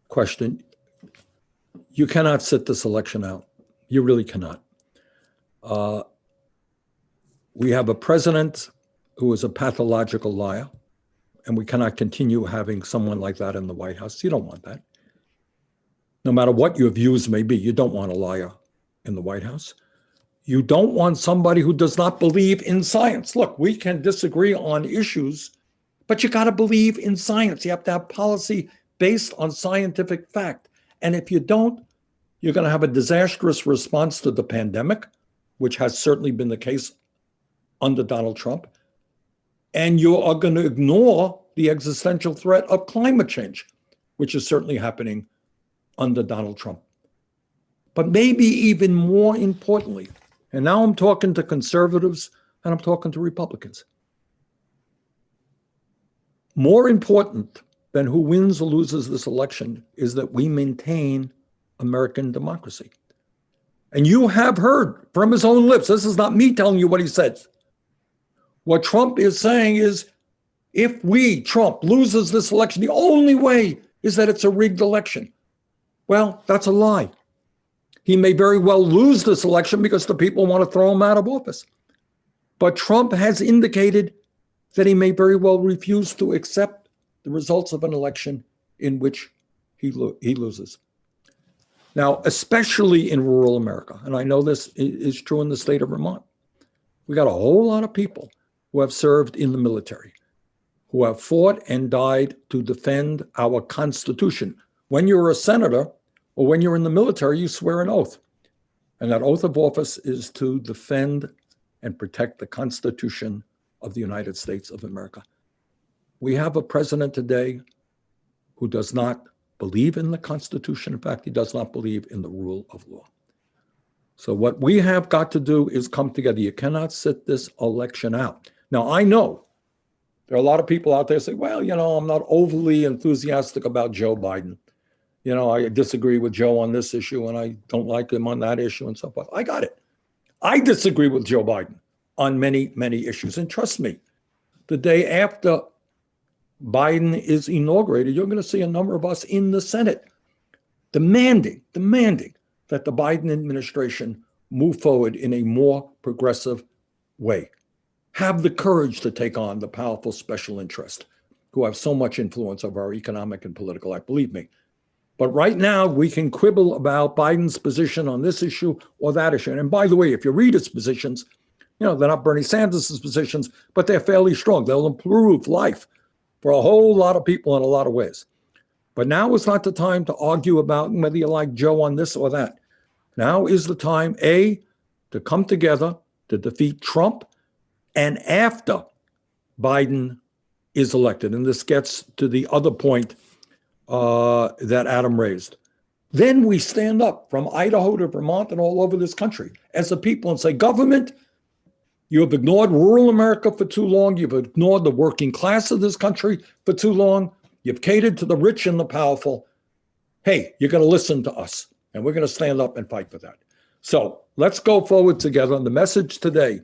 question. You cannot sit this election out. You really cannot. We have a president who is a pathological liar, and we cannot continue having someone like that in the White House. You don't want that. No matter what your views may be, you don't want a liar in the White House. You don't want somebody who does not believe in science. Look, we can disagree on issues, but you got to believe in science. You have to have policy based on scientific fact. And if you don't, you're going to have a disastrous response to the pandemic, which has certainly been the case under Donald Trump. And you are going to ignore the existential threat of climate change, which is certainly happening under Donald Trump. But maybe even more importantly, and now I'm talking to conservatives and I'm talking to Republicans. More important than who wins or loses this election is that we maintain American democracy. And you have heard from his own lips, this is not me telling you what he said. What Trump is saying is, if Trump, loses this election, the only way is that it's a rigged election. Well, that's a lie. He may very well lose this election because the people want to throw him out of office. But Trump has indicated that he may very well refuse to accept the results of an election in which he loses. Now, especially in rural America, and I know this is true in the state of Vermont, we got a whole lot of people who have served in the military, who have fought and died to defend our Constitution. When you're a senator or when you're in the military, you swear an oath. And that oath of office is to defend and protect the Constitution of the United States of America. We have a president today who does not believe in the Constitution. In fact, he does not believe in the rule of law. So what we have got to do is come together. You cannot sit this election out. Now, I know there are a lot of people out there say, well, I'm not overly enthusiastic about Joe Biden. I disagree with Joe on this issue and I don't like him on that issue and so forth. I got it. I disagree with Joe Biden on many, many issues. And trust me, the day after Biden is inaugurated, you're going to see a number of us in the Senate demanding that the Biden administration move forward in a more progressive way. Have the courage to take on the powerful special interest who have so much influence over our economic and political life, believe me. But right now, we can quibble about Biden's position on this issue or that issue. And by the way, if you read his positions, they're not Bernie Sanders' positions, but they're fairly strong. They'll improve life for a whole lot of people in a lot of ways. But now is not the time to argue about whether you like Joe on this or that. Now is the time, A, to come together to defeat Trump, and after Biden is elected, and this gets to the other point that Adam raised, then we stand up from Idaho to Vermont and all over this country as a people and say, government, you have ignored rural America for too long. You've ignored the working class of this country for too long. You've catered to the rich and the powerful. Hey, you're going to listen to us, and we're going to stand up and fight for that. So let's go forward together. And the message today,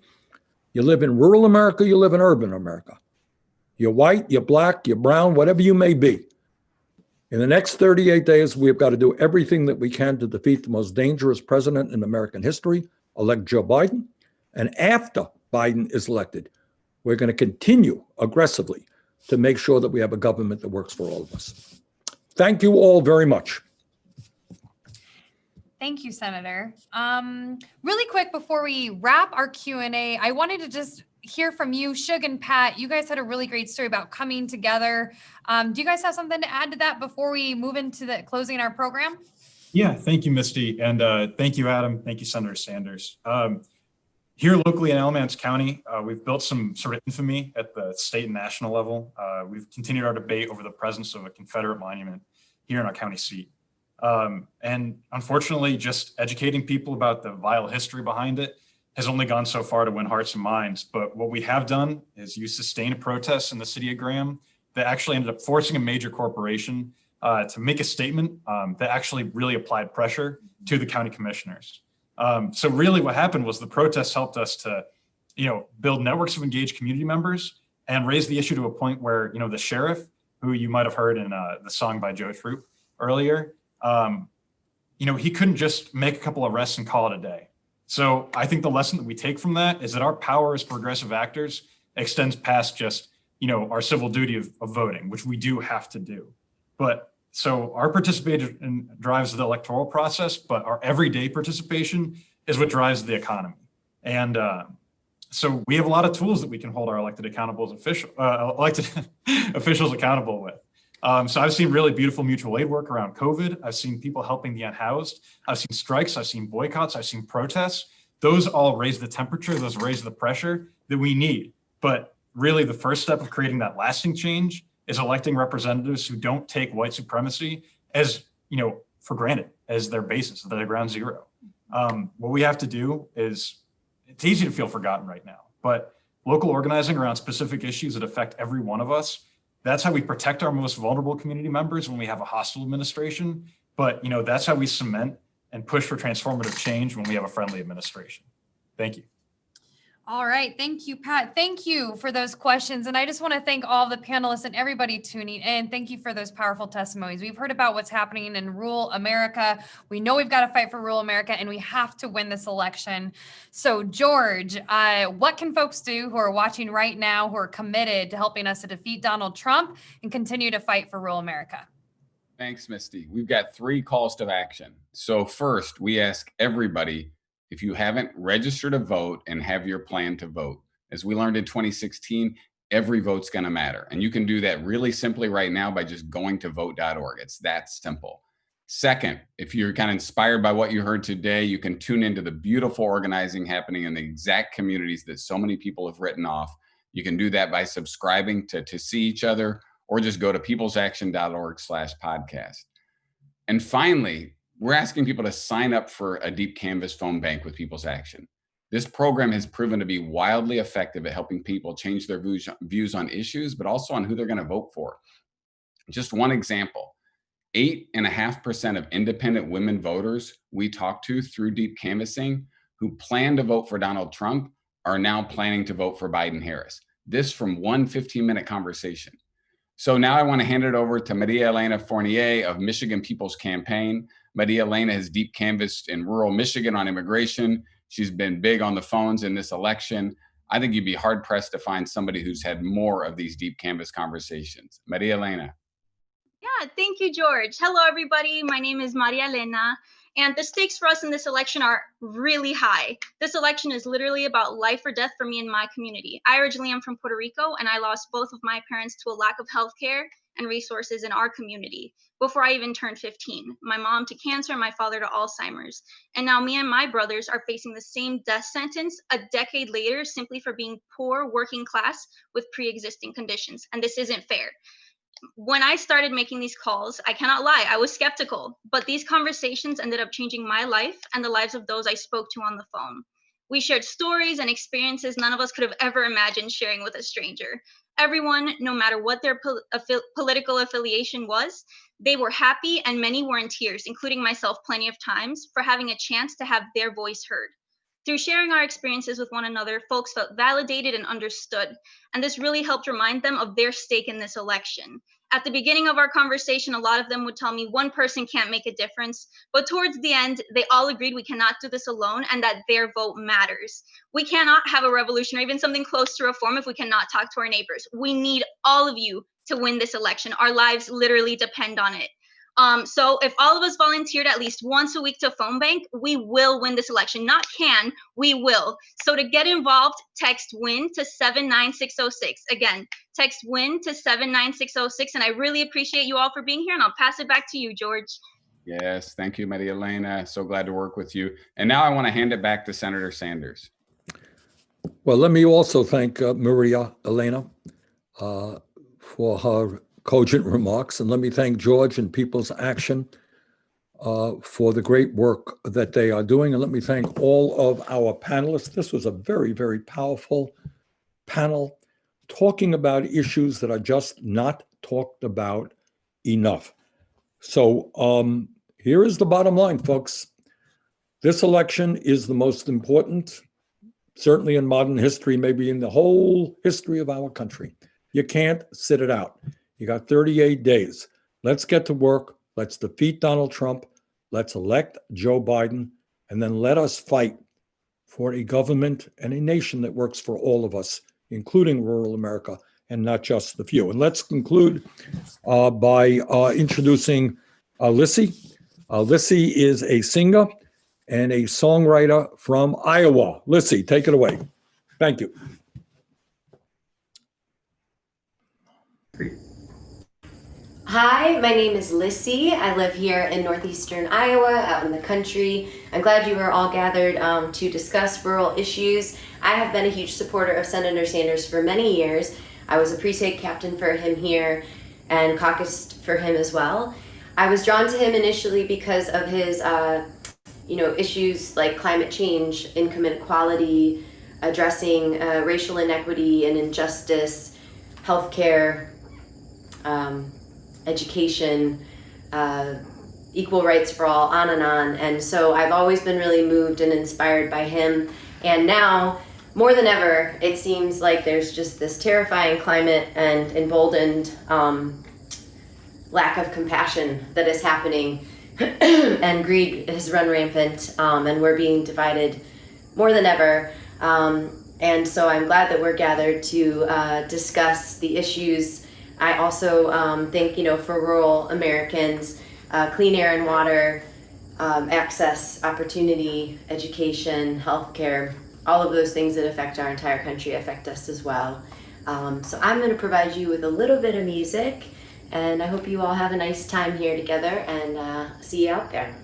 you live in rural America, you live in urban America. You're white, you're black, you're brown, whatever you may be. In the next 38 days, we have got to do everything that we can to defeat the most dangerous president in American history, elect Joe Biden. And after Biden is elected, we're going to continue aggressively to make sure that we have a government that works for all of us. Thank you all very much. Thank you, Senator. Really quick before we wrap our Q&A, I wanted to just hear from you, Shug and Pat. You guys had a really great story about coming together. Do you guys have something to add to that before we move into the closing our program? Yeah, thank you, Misty. And thank you, Adam. Thank you, Senator Sanders. Here locally in Alamance County, we've built some sort of infamy at the state and national level. We've continued our debate over the presence of a Confederate monument here in our county seat. And unfortunately, just educating people about the vile history behind it has only gone so far to win hearts and minds. But what we have done is use sustained protests in the city of Graham that actually ended up forcing a major corporation to make a statement that actually really applied pressure to the county commissioners. So really what happened was the protests helped us to, build networks of engaged community members and raise the issue to a point where, the sheriff, who you might have heard in the song by Joe Troop earlier, he couldn't just make a couple of arrests and call it a day. So I think the lesson that we take from that is that our power as progressive actors extends past just, our civil duty of voting, which we do have to do. But so our participation drives the electoral process, but our everyday participation is what drives the economy. And so we have a lot of tools that we can hold our elected officials accountable with. So I've seen really beautiful mutual aid work around COVID. I've seen people helping the unhoused. I've seen strikes. I've seen boycotts. I've seen protests. Those all raise the temperature. Those raise the pressure that we need. But really the first step of creating that lasting change is electing representatives who don't take white supremacy as, for granted, as their basis, their ground zero. What we have to do is, it's easy to feel forgotten right now, but local organizing around specific issues that affect every one of us, that's how we protect our most vulnerable community members when we have a hostile administration. But, that's how we cement and push for transformative change when we have a friendly administration. Thank you. All right. Thank you, Pat. Thank you for those questions. And I just want to thank all the panelists and everybody tuning in. Thank you for those powerful testimonies. We've heard about what's happening in rural America. We know we've got to fight for rural America and we have to win this election. So George, what can folks do who are watching right now, who are committed to helping us to defeat Donald Trump and continue to fight for rural America? Thanks, Misty. We've got 3 calls to action. So first, we ask everybody, if you haven't registered to vote and have your plan to vote. As we learned in 2016, every vote's going to matter. And you can do that really simply right now by just going to vote.org. It's that simple. Second, if you're kind of inspired by what you heard today, you can tune into the beautiful organizing happening in the exact communities that so many people have written off. You can do that by subscribing to see each other, or just go to peoplesaction.org/podcast. And finally, we're asking people to sign up for a Deep Canvas phone bank with People's Action. This program has proven to be wildly effective at helping people change their views on issues, but also on who they're going to vote for. Just one example, 8.5% of independent women voters we talked to through Deep Canvassing who plan to vote for Donald Trump are now planning to vote for Biden-Harris. This from one 15-minute conversation. So now I want to hand it over to Maria Elena Fournier of Michigan People's Campaign. Maria Elena has deep canvassed in rural Michigan on immigration. She's been big on the phones in this election. I think you'd be hard pressed to find somebody who's had more of these deep canvas conversations. Maria Elena. Yeah, thank you, George. Hello, everybody. My name is Maria Elena, and the stakes for us in this election are really high. This election is literally about life or death for me and my community. I originally am from Puerto Rico, and I lost both of my parents to a lack of health care and resources in our community before I even turned 15. My mom to cancer and my father to Alzheimer's. And now me and my brothers are facing the same death sentence a decade later simply for being poor working class with pre-existing conditions. And this isn't fair. When I started making these calls, I cannot lie, I was skeptical, but these conversations ended up changing my life and the lives of those I spoke to on the phone. We shared stories and experiences none of us could have ever imagined sharing with a stranger. Everyone, no matter what their political affiliation was, they were happy and many were in tears, including myself plenty of times, for having a chance to have their voice heard. Through sharing our experiences with one another, folks felt validated and understood, and this really helped remind them of their stake in this election. At the beginning of our conversation, a lot of them would tell me one person can't make a difference. But towards the end, they all agreed we cannot do this alone and that their vote matters. We cannot have a revolution or even something close to reform if we cannot talk to our neighbors. We need all of you to win this election. Our lives literally depend on it. So if all of us volunteered at least once a week to phone bank, we will win this election. Not can, we will. So to get involved, text WIN to 79606. Again, text WIN to 79606. And I really appreciate you all for being here, and I'll pass it back to you, George. Yes, thank you, Maria Elena. So glad to work with you. And now I want to hand it back to Senator Sanders. Well, let me also thank Maria Elena for her cogent remarks. And let me thank George and People's Action for the great work that they are doing. And let me thank all of our panelists. This was a very, very powerful panel talking about issues that are just not talked about enough. So here is the bottom line, folks. This election is the most important, certainly in modern history, maybe in the whole history of our country. You can't sit it out. You got 38 days. Let's get to work. Let's defeat Donald Trump. Let's elect Joe Biden. And then let us fight for a government and a nation that works for all of us, including rural America, and not just the few. And let's conclude by introducing Lissy. Lissy is a singer and a songwriter from Iowa. Lissy, take it away. Thank you. Hi, my name is Lissy. I live here in northeastern Iowa, out in the country. I'm glad you are all gathered to discuss rural issues. I have been a huge supporter of Senator Sanders for many years. I was a precinct captain for him here and caucused for him as well. I was drawn to him initially because of his issues like climate change, income inequality, addressing racial inequity and injustice, healthcare, education, equal rights for all, on and on. And so I've always been really moved and inspired by him. And now, more than ever, it seems like there's just this terrifying climate and emboldened lack of compassion that is happening. And greed has run rampant, and we're being divided more than ever. And so I'm glad that we're gathered to discuss the issues. I also think, for rural Americans, clean air and water, access, opportunity, education, healthcare, all of those things that affect our entire country affect us as well. So I'm going to provide you with a little bit of music, and I hope you all have a nice time here together, and see you out there.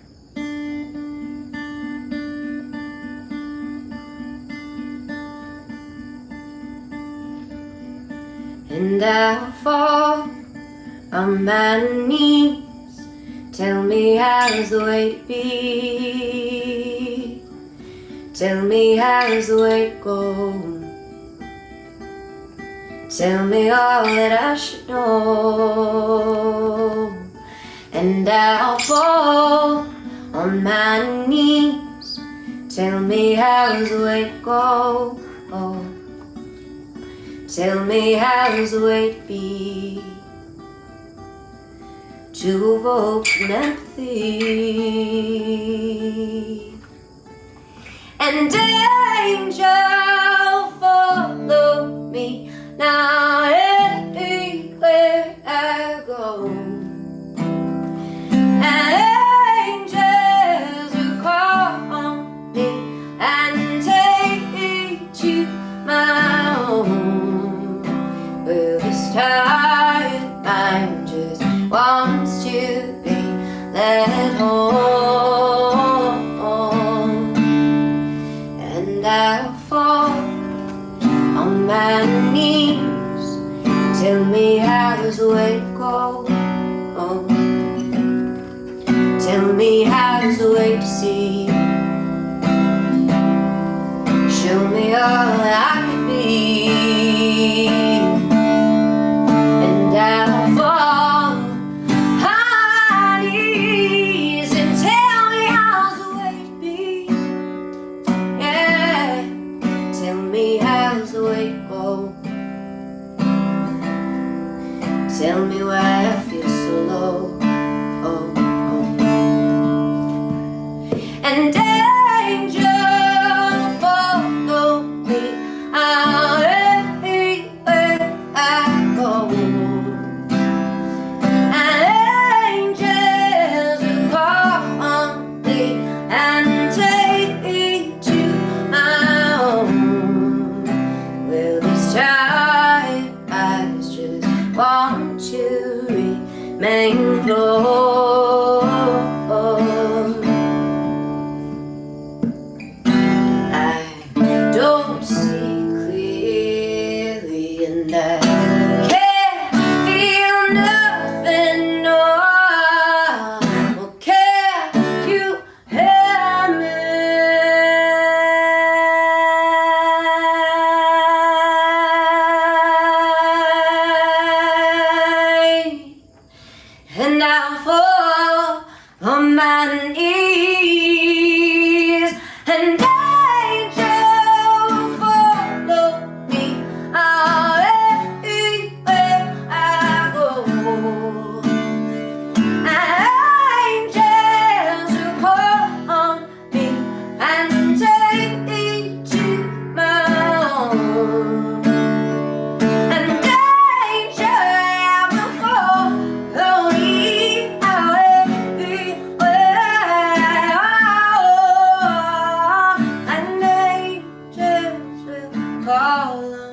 And I'll fall on my knees. Tell me how's the way to be. Tell me how's the way to go. Tell me all that I should know. And I'll fall on my knees. Tell me how's the way to go. Tell me how's the way to be, to evoke an empathy. And angel, follow me now anywhere I go. And angels will call on me and take me to my home. Well, this tired mind just wants to be let home. And I'll fall on my knees. Tell me how's the way to go. Tell me how's the way to see. Show me all that I could be. And I'll fall on my knees and tell me how's the way to be. Yeah, tell me how's the way to go. tell me why I feel so low. Oh, oh. And angels follow me out everywhere I go. And angels will call on me and take me to my home. Well, this time I just want to remain close. I don't see clearly, and I can't feel nothing. No, well, can you hear me? And I'll fall on my knees, and angels follow me out everywhere I go. Angels will call on me and take me to my home. And angels will follow me out everywhere I go. And angels will call on